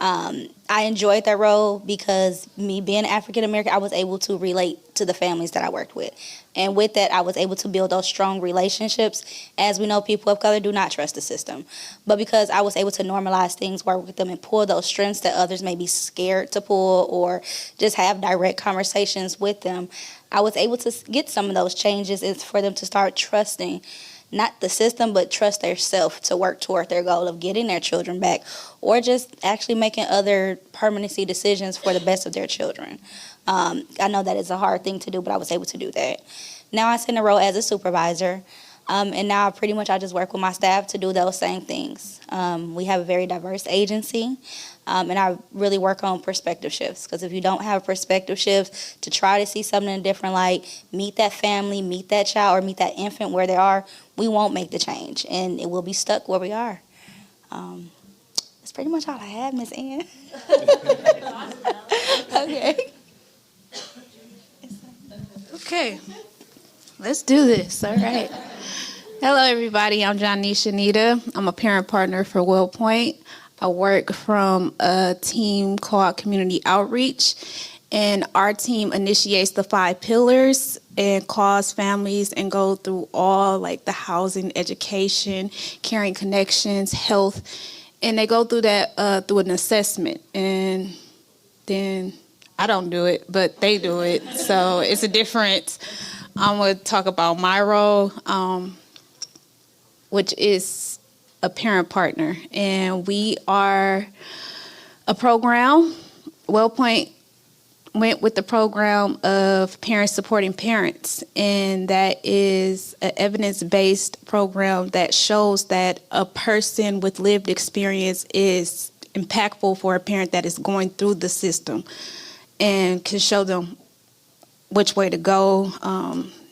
I enjoyed that role because me being African American, I was able to relate to the families that I worked with. And with that, I was able to build those strong relationships. As we know, people of color do not trust the system. But because I was able to normalize things, work with them, and pull those strengths that others may be scared to pull or just have direct conversations with them, I was able to get some of those changes and for them to start trusting not the system, but trust their self to work toward their goal of getting their children back or just actually making other permanency decisions for the best of their children. I know that is a hard thing to do, but I was able to do that. Now I sit in a role as a supervisor, and now I just work with my staff to do those same things. We have a very diverse agency. And I really work on perspective shifts, because if you don't have a perspective shift to try to see something in a different light, meet that family, meet that child, or meet that infant where they are, we won't make the change, and it will be stuck where we are. That's pretty much all I have, Miss Ann. Okay. Okay, let's do this. All right. Hello, everybody. I'm Johnisha Nita. I'm a parent partner for WellPoint. I work from a team called Community Outreach, and our team initiates the 5 pillars and calls families and go through all like the housing, education, caring connections, health, and they go through that through an assessment, and then I don't do it, but they do it, so it's a difference. I'm going to talk about my role, which is a parent partner, and we are a program. WellPoint went with the program of Parents Supporting Parents, and that is an evidence-based program that shows that a person with lived experience is impactful for a parent that is going through the system, and can show them which way to go,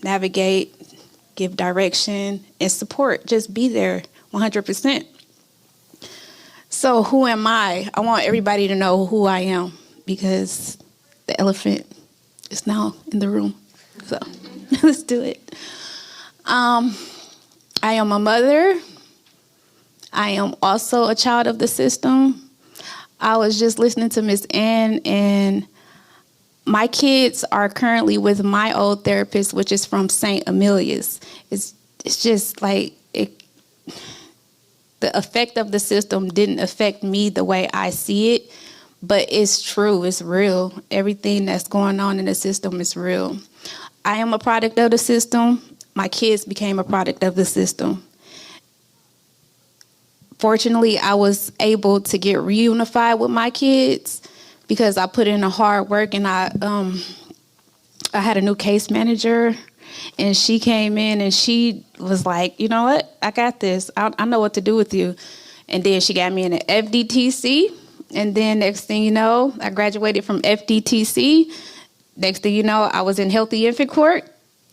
navigate, give direction, and support. Just be there 100%. So who am I? I want everybody to know who I am, because the elephant is now in the room. So let's do it. I am a mother. I am also a child of the system. I was just listening to Miss Ann, and my kids are currently with my old therapist, which is from St. Amelia's. It's just like the effect of the system didn't affect me the way I see it, but it's true, it's real. Everything that's going on in the system is real. I am a product of the system. My kids became a product of the system. Fortunately, I was able to get reunified with my kids because I put in the hard work, and I had a new case manager, and she came in and she was like, you know what, I got this. I know what to do with you. And then she got me in an FDTC, and then next thing you know, I graduated from FDTC. Next thing you know, I was in Healthy Infant Court.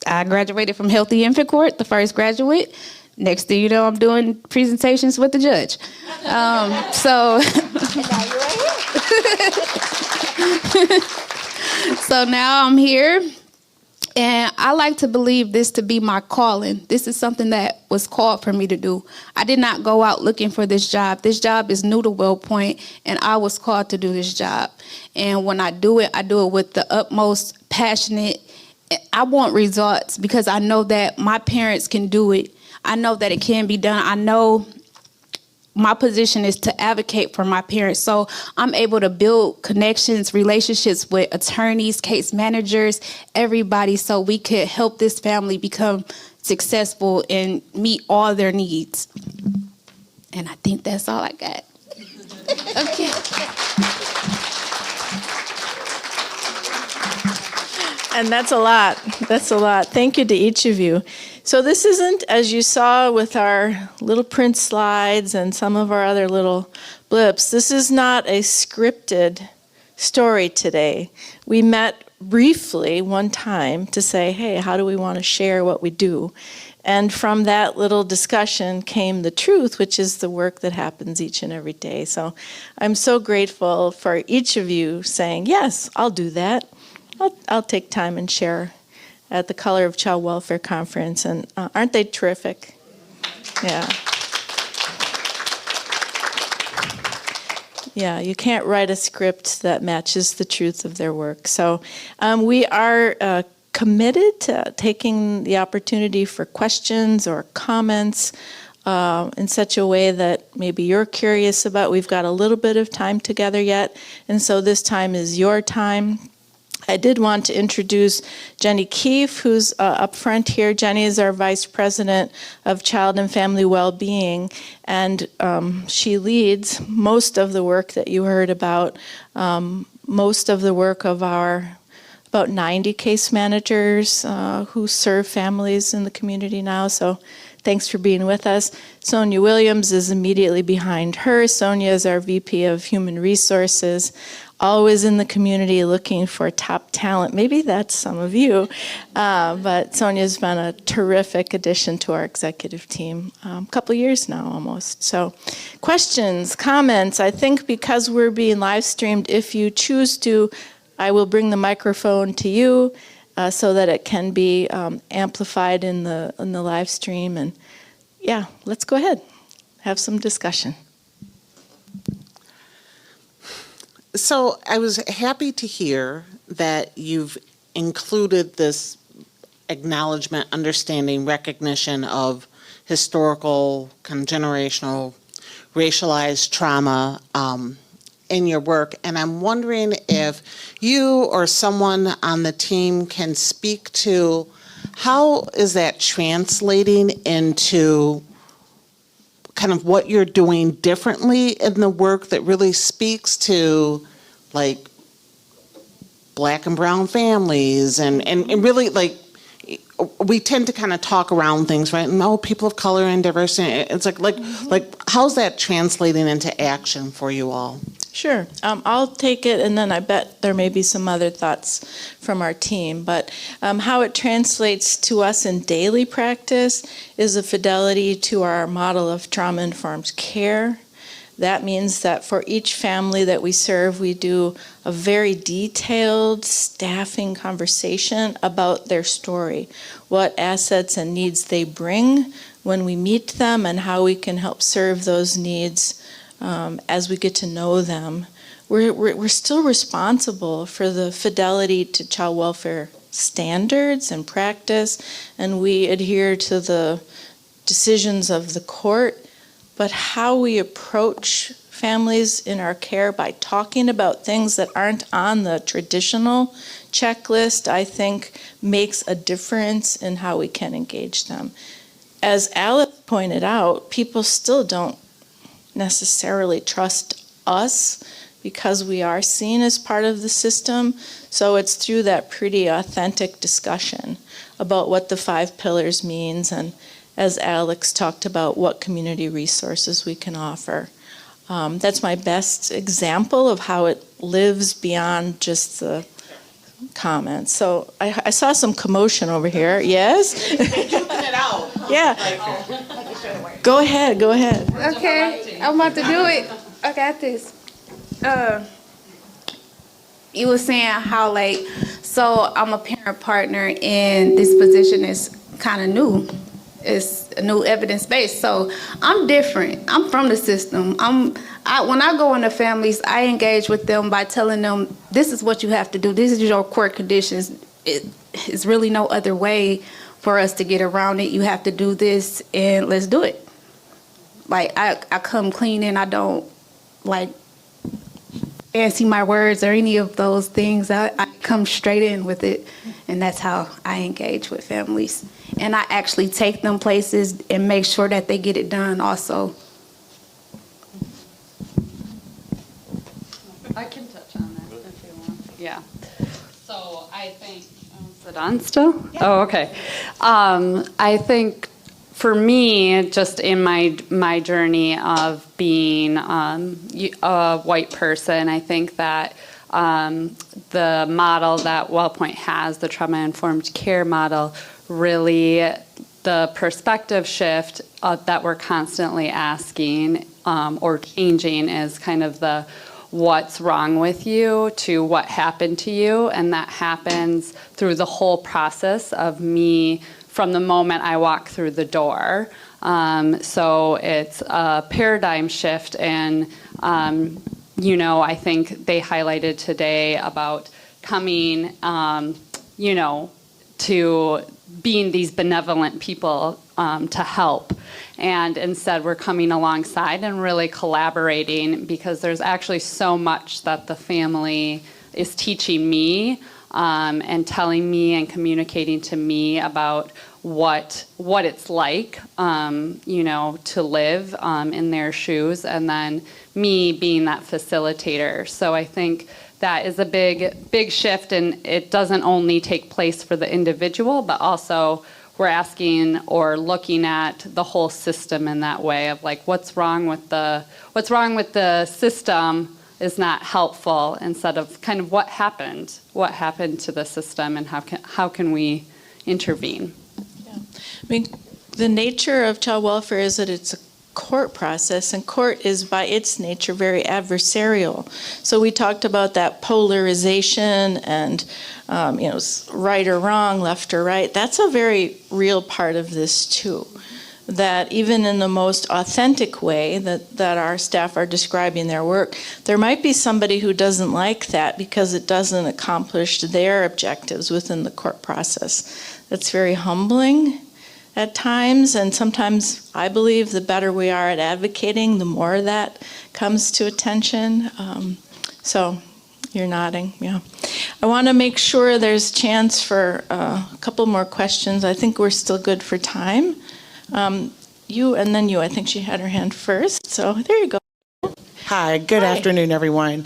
I graduated from Healthy Infant Court, the first graduate. Next thing you know, I'm doing presentations with the judge. So so now I'm here, and I like to believe this to be my calling. This is something that was called for me to do. I did not go out looking for this job. This job is new to WellPoint, and I was called to do this job. And when I do it with the utmost passionate. I want results because I know that my parents can do it. I know that it can be done. I know my position is to advocate for my parents. So I'm able to build connections, relationships with attorneys, case managers, everybody, so we could help this family become successful and meet all their needs. And I think that's all I got. Okay. And that's a lot. That's a lot. Thank you to each of you. So this isn't, as you saw with our little print slides and some of our other little blips, this is not a scripted story today. We met briefly one time to say, hey, how do we want to share what we do? And from that little discussion came the truth, which is the work that happens each and every day. So I'm so grateful for each of you saying, yes, I'll do that. I'll take time and share at the Color of Child Welfare Conference. And aren't they terrific? Yeah. Yeah, you can't write a script that matches the truth of their work. So we are committed to taking the opportunity for questions or comments in such a way that maybe you're curious about. We've got a little bit of time together yet, and so this time is your time. I did want to introduce Jenny Keefe, who's up front here. Jenny is our Vice President of Child and Family Wellbeing, and she leads most of the work that you heard about, most of the work of our about 90 case managers who serve families in the community now. So thanks for being with us. Sonia Williams is immediately behind her. Sonia is our VP of Human Resources, always in the community looking for top talent. Maybe that's some of you, but Sonia's been a terrific addition to our executive team, a couple years now almost. So questions, comments? I think because we're being live streamed, if you choose to, I will bring the microphone to you so that it can be amplified in the live stream. And yeah, let's go ahead, have some discussion. So I was happy to hear that you've included this acknowledgement, understanding, recognition of historical, kind of generational, racialized trauma in your work. And I'm wondering if you or someone on the team can speak to how is that translating into kind of what you're doing differently in the work that really speaks to like Black and brown families and really like we tend to kind of talk around things, right? No, people of color and diversity. It's like how's that translating into action for you all? Sure. I'll take it, and then I bet there may be some other thoughts from our team. But how it translates to us in daily practice is a fidelity to our model of trauma-informed care. That means that for each family that we serve, we do a very detailed staffing conversation about their story, what assets and needs they bring when we meet them, and how we can help serve those needs as we get to know them. We're still responsible for the fidelity to child welfare standards and practice, and we adhere to the decisions of the court. But how we approach families in our care by talking about things that aren't on the traditional checklist, I think makes a difference in how we can engage them. As Alice pointed out, people still don't necessarily trust us because we are seen as part of the system. So it's through that pretty authentic discussion about what the 5 pillars means, and as Alex talked about, what community resources we can offer. That's my best example of how it lives beyond just the comments. So I saw some commotion over here. Yes? Yeah. Go ahead. Okay, I'm about to do it. I got this. You were saying how so I'm a parent partner and this position is kind of new. It's a new evidence base. So I'm different. I'm from the system. When I go into families, I engage with them by telling them, this is what you have to do. This is your core conditions. It's really no other way for us to get around it. You have to do this, and let's do it. I come clean, and I don't fancy my words or any of those things. I come straight in with it, and that's how I engage with families. And I actually take them places and make sure that they get it done also. I can touch on that if you want. Yeah. So I think, is it on still? Yeah. Oh, okay. I think for me, just in my journey of being a white person, I think that the model that WellPoint has, the trauma-informed care model, really the perspective shift that we're constantly asking or changing is kind of the what's wrong with you to what happened to you, and that happens through the whole process of me from the moment I walk through the door. So it's a paradigm shift, and I think they highlighted today about coming, to being these benevolent people to help. And instead we're coming alongside and really collaborating, because there's actually so much that the family is teaching me and telling me and communicating to me about what it's like, to live in their shoes, and then me being that facilitator. So I think that is a big shift, and it doesn't only take place for the individual, but also we're asking or looking at the whole system in that way of like what's wrong with the system is not helpful, instead of kind of what happened to the system and how can we intervene. I mean, the nature of child welfare is that it's a court process, and court is by its nature very adversarial. So we talked about that polarization and right or wrong, left or right. That's a very real part of this too. That even in the most authentic way that our staff are describing their work, there might be somebody who doesn't like that because it doesn't accomplish their objectives within the court process. That's very humbling at times, and sometimes I believe the better we are at advocating, the more that comes to attention. So you're nodding, yeah. I want to make sure there's chance for a couple more questions. I think we're still good for time. You and then you, I think she had her hand first, so there you go. Hi, good afternoon, everyone.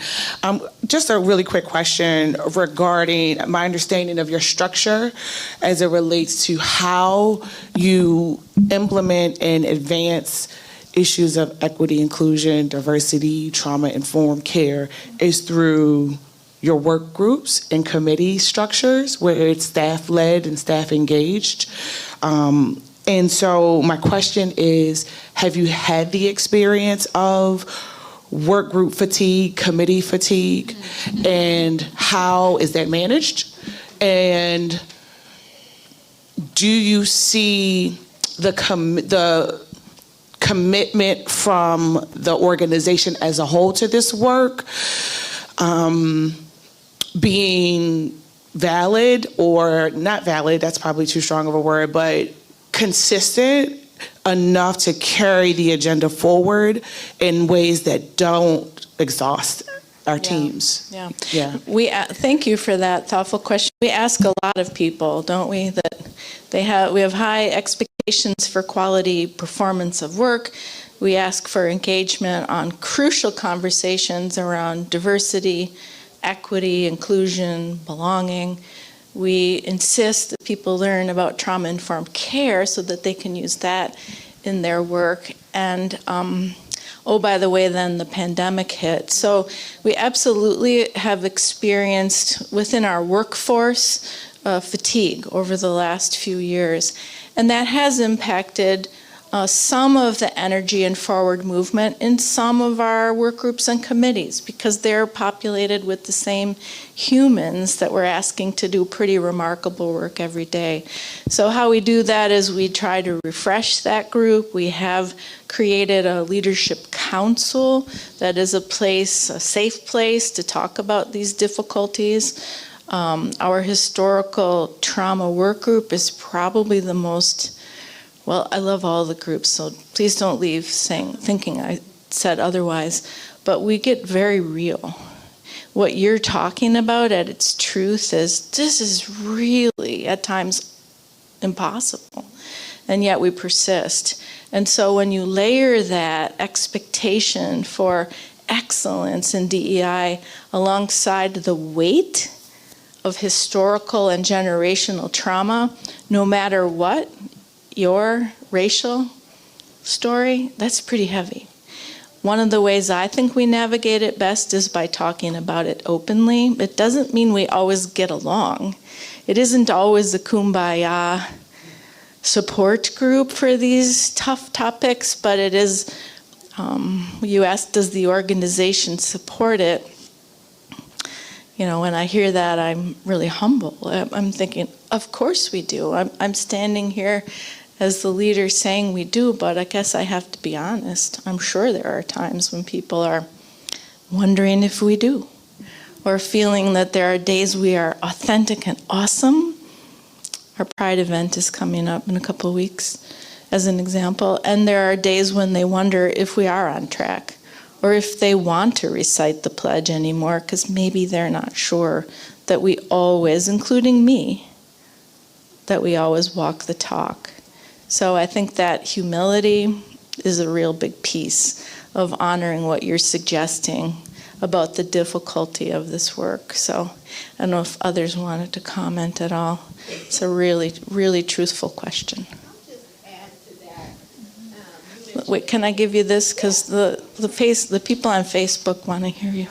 Just a really quick question regarding my understanding of your structure as it relates to how you implement and advance issues of equity, inclusion, diversity, trauma-informed care is through your work groups and committee structures where it's staff-led and staff-engaged. And so my question is, have you had the experience of work group fatigue, committee fatigue, and how is that managed? And do you see the commitment from the organization as a whole to this work being valid or not valid? That's probably too strong of a word, but consistent enough to carry the agenda forward in ways that don't exhaust our teams. Yeah. We thank you for that thoughtful question. We ask a lot of people, don't we, that we have high expectations for quality performance of work. We ask for engagement on crucial conversations around diversity, equity, inclusion, belonging. We insist that people learn about trauma-informed care so that they can use that in their work. And by the way, then the pandemic hit. So we absolutely have experienced within our workforce fatigue over the last few years. And that has impacted some of the energy and forward movement in some of our work groups and committees because they're populated with the same humans that we're asking to do pretty remarkable work every day. So how we do that is we try to refresh that group. We have created a leadership council that is a safe place to talk about these difficulties. Our historical trauma work group is probably the most. Well, I love all the groups, so please don't leave thinking I said otherwise. But we get very real. What you're talking about at its truth is this is really at times impossible, and yet we persist. And so when you layer that expectation for excellence in DEI alongside the weight of historical and generational trauma, no matter what, your racial story, that's pretty heavy. One of the ways I think we navigate it best is by talking about it openly. It doesn't mean we always get along. It isn't always a kumbaya support group for these tough topics, but it is, you asked, does the organization support it? When I hear that, I'm really humble. I'm thinking, of course we do. I'm standing here as the leader saying we do, but I guess I have to be honest. I'm sure there are times when people are wondering if we do, or feeling that there are days we are authentic and awesome. Our Pride event is coming up in a couple of weeks, as an example, and there are days when they wonder if we are on track, or if they want to recite the pledge anymore, because maybe they're not sure that we always, including me, that we always walk the talk. So I think that humility is a real big piece of honoring what you're suggesting about the difficulty of this work. So I don't know if others wanted to comment at all. It's a really, really truthful question. Wait, can I give you this? Because the people on Facebook want to hear you.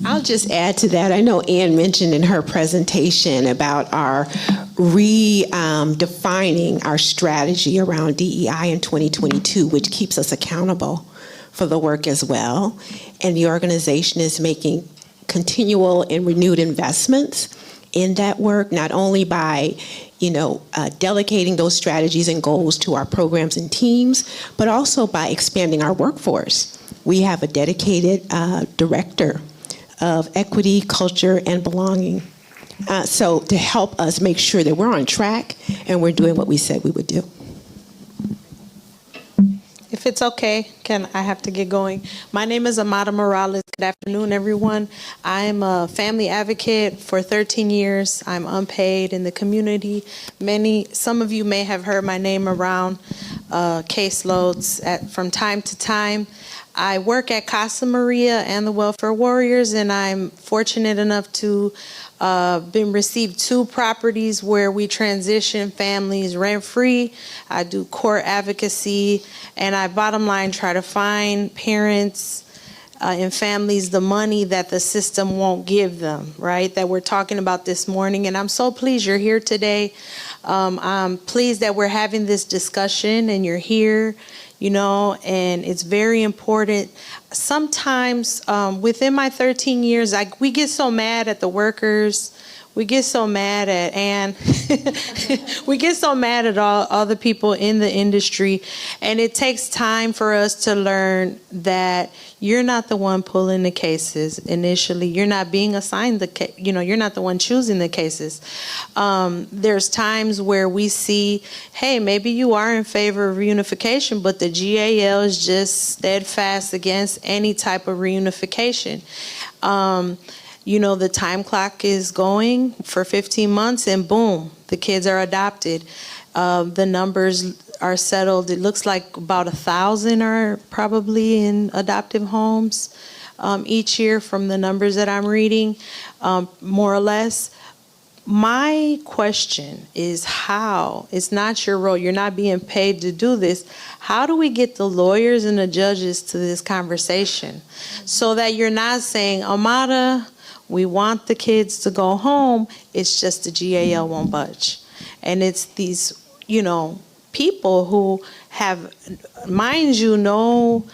I'll just add to that. I know Ann mentioned in her presentation about our redefining our strategy around DEI in 2022, which keeps us accountable for the work as well. And the organization is making continual and renewed investments in that work, not only by delegating those strategies and goals to our programs and teams, but also by expanding our workforce. We have a dedicated director of equity, culture, and belonging. So to help us make sure that we're on track and we're doing what we said we would do. If it's okay, I have to get going. My name is Amada Morales. Good afternoon, everyone. I'm a family advocate for 13 years. I'm unpaid in the community. Some of you may have heard my name around caseloads from time to time. I work at Casa Maria and the Welfare Warriors, and I'm fortunate enough to receive 2 properties where we transition families rent-free. I do court advocacy, and I bottom line try to find parents and families the money that the system won't give them, right? That we're talking about this morning, and I'm so pleased you're here today. I'm pleased that we're having this discussion and you're here. And it's very important. Sometimes within my 13 years, we get so mad at the workers. We get so mad at Ann. We get so mad at all the people in the industry. And it takes time for us to learn that you're not the one pulling the cases initially. You're not being assigned you're not the one choosing the cases. There's times where we see, hey, maybe you are in favor of reunification, but the GAL is just steadfast against any type of reunification. The time clock is going for 15 months and boom, the kids are adopted. The numbers are settled. It looks like about 1,000 are probably in adoptive homes each year from the numbers that I'm reading, more or less. My question is how, it's not your role, you're not being paid to do this. How do we get the lawyers and the judges to this conversation so that you're not saying, Amada, we want the kids to go home, it's just the GAL won't budge. And it's these, people who have, mind you, no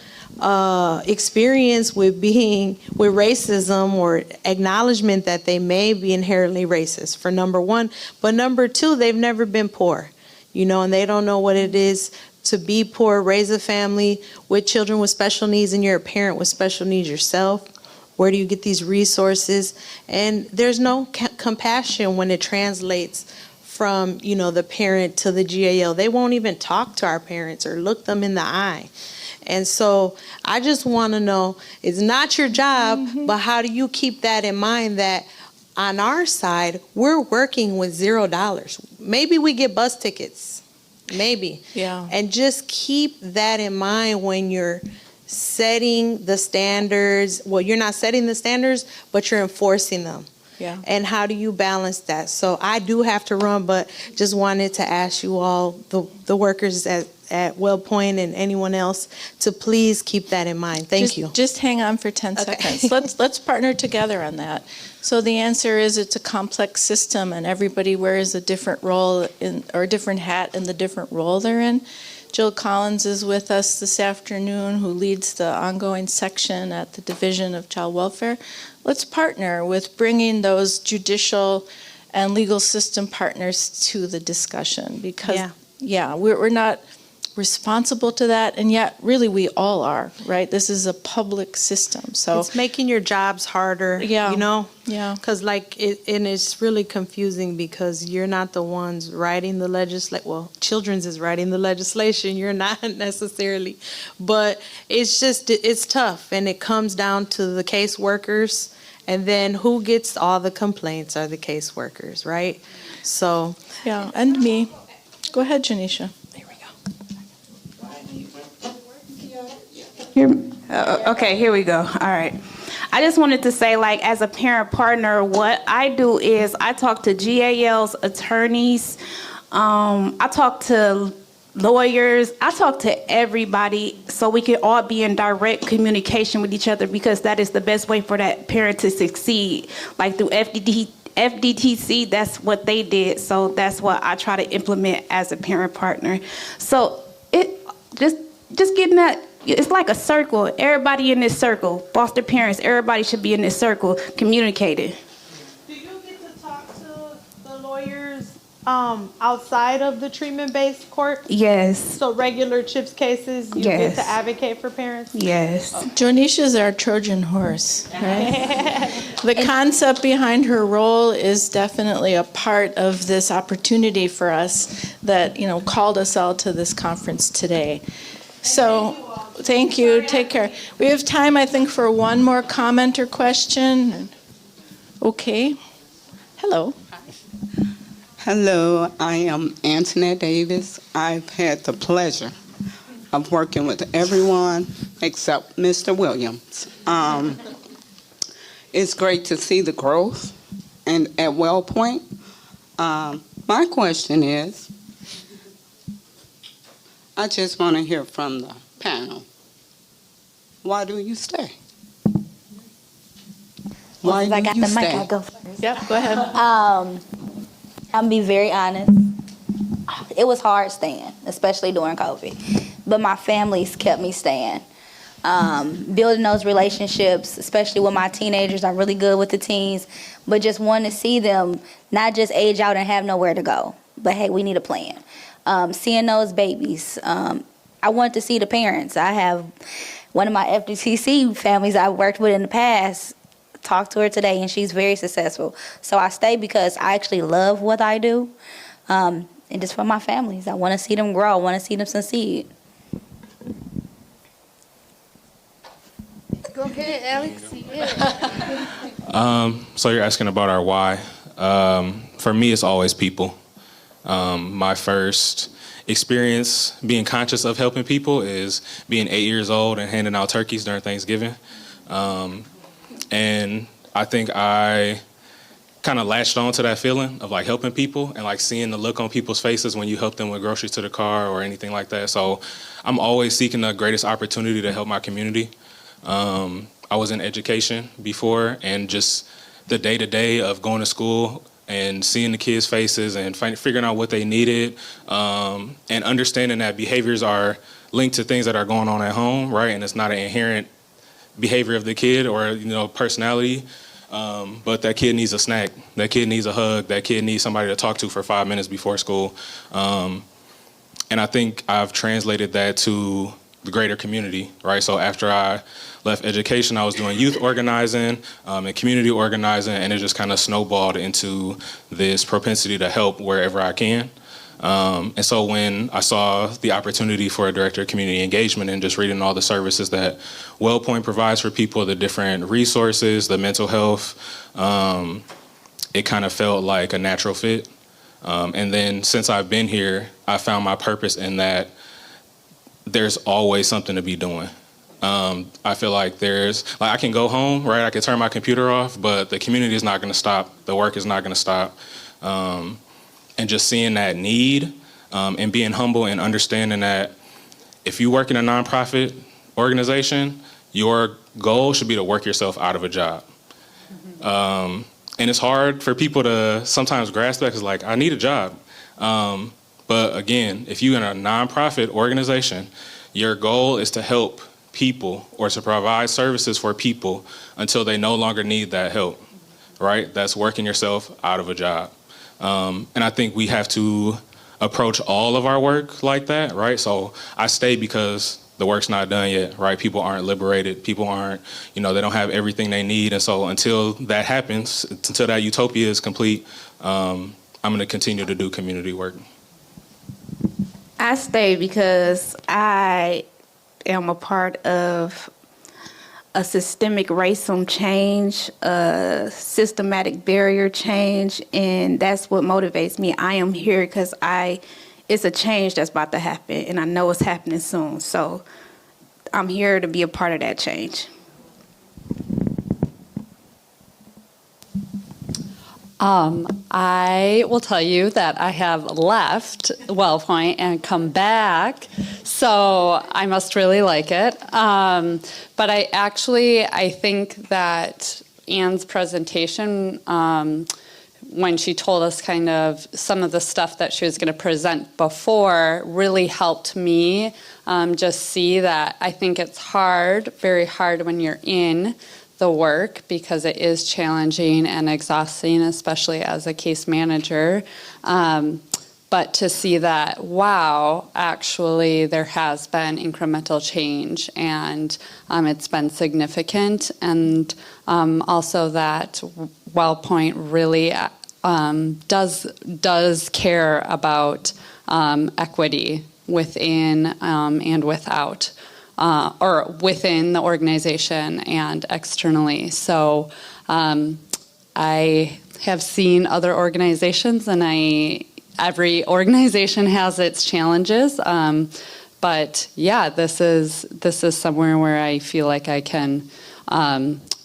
experience with racism or acknowledgement that they may be inherently racist, for number one. But number two, they've never been poor, and they don't know what it is to be poor, raise a family with children with special needs, and you're a parent with special needs yourself. Where do you get these resources? And there's no compassion when it translates from, the parent to the GAL. They won't even talk to our parents or look them in the eye. And so I just want to know, it's not your job, but how do you keep that in mind that on our side, we're working with $0. Maybe we get bus tickets, maybe. Yeah. And just keep that in mind when you're setting the standards. Well, you're not setting the standards, but you're enforcing them. Yeah. And how do you balance that? So I do have to run, but just wanted to ask you all, the workers at WellPoint and anyone else, to please keep that in mind. Thank you. Just hang on for 10 seconds. Let's partner together on that. So the answer is it's a complex system, and everybody wears a different role or a different hat in the different role they're in. Jill Collins is with us this afternoon, who leads the ongoing section at the Division of Child Welfare. Let's partner with bringing those judicial and legal system partners to the discussion, because, we're not responsible to that, and yet really we all are, right? This is a public system, so it's making your jobs harder. Yeah. Yeah. Because and it's really confusing because you're not the ones writing the legislation. Well, Children's is writing the legislation. You're not necessarily, but it's tough, and it comes down to the caseworkers, and then who gets all the complaints are the caseworkers, right? So yeah, and me. Go ahead, Janisha. Okay, here we go. All right. I just wanted to say, like, as a parent partner, what I do is I talk to GAL's attorneys. I talk to lawyers. I talk to everybody so we can all be in direct communication with each other, because that is the best way for that parent to succeed. Like through FDTC, that's what they did. So that's what I try to implement as a parent partner. So it just getting that. It's like a circle. Everybody in this circle, foster parents, everybody should be in this circle communicating. Do you get to talk to the lawyers outside of the treatment-based court? Yes. So regular CHIPS cases, you Yes. get to advocate for parents? Yes. Jonisha's our Trojan horse, right? The concept behind her role is definitely a part of this opportunity for us that, called us all to this conference today. So, thank you. Take care. We have time, I think, for one more comment or question. Okay. Hello. Hello, I am Antoinette Davis. I've had the pleasure of working with everyone except Mr. Williams. It's great to see the growth and at WellPoint. My question is, I just want to hear from the panel. Why do you stay? Why Since I do got you the mic, stay? I'll go first. Yep, go ahead. I'm gonna be very honest. It was hard staying, especially during COVID. But my family's kept me staying. Building those relationships, especially with my teenagers. I'm really good with the teens. But just wanting to see them not just age out and have nowhere to go, but hey, we need a plan. Seeing those babies. I wanted to see the parents. I have one of my FDTC families I've worked with in the past. Talked to her today, and she's very successful. So I stay because I actually love what I do, and just for my families. I want to see them grow. I want to see them succeed. Go ahead, Alex. So you're asking about our why. For me, it's always people. My first experience being conscious of helping people is being 8 years old and handing out turkeys during Thanksgiving. And I think I kind of latched on to that feeling of like helping people and like seeing the look on people's faces when you help them with groceries to the car or anything like that. So I'm always seeking the greatest opportunity to help my community. I was in education before, and just the day-to-day of going to school and seeing the kids' faces and figuring out what they needed, and understanding that behaviors are linked to things that are going on at home, right? And it's not an inherent behavior of the kid or personality, but that kid needs a snack, that kid needs a hug, that kid needs somebody to talk to for 5 minutes before school. And I think I've translated that to the greater community, right? So after I left education, I was doing youth organizing and community organizing, and it just kind of snowballed into this propensity to help wherever I can. And so when I saw the opportunity for a director of community engagement and just reading all the services that WellPoint provides for people, the different resources, the mental health, it kind of felt like a natural fit. And then since I've been here, I found my purpose in that there's always something to be doing. I feel like I can go home, right? I can turn my computer off, but the community is not going to stop. The work is not going to stop. And just seeing that need and being humble and understanding that if you work in a nonprofit organization, your goal should be to work yourself out of a job. And it's hard for people to sometimes grasp that because, like, I need a job. But again, if you're in a nonprofit organization, your goal is to help people or to provide services for people until they no longer need that help, right? That's working yourself out of a job. And I think we have to approach all of our work like that, right? So I stay because the work's not done yet, right? People aren't liberated. People aren't, they don't have everything they need. And so until that happens, until that utopia is complete, I'm going to continue to do community work. I stay because I am a part of a systemic racism change, a systematic barrier change, and that's what motivates me. I am here because it's a change that's about to happen, and I know it's happening soon. So I'm here to be a part of that change. I will tell you that I have left WellPoint and come back, so I must really like it. But I think that Anne's presentation, when she told us kind of some of the stuff that she was going to present before, really helped me just see that I think it's hard, very hard when you're in the work because it is challenging and exhausting, especially as a case manager. But to see that, wow, actually there has been incremental change and it's been significant. And also that WellPoint really does care about equity within and without. Or within the organization and externally. So I have seen other organizations, and every organization has its challenges. But yeah, this is somewhere where I feel like I can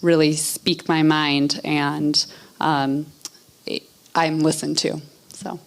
really speak my mind, and I'm listened to. So.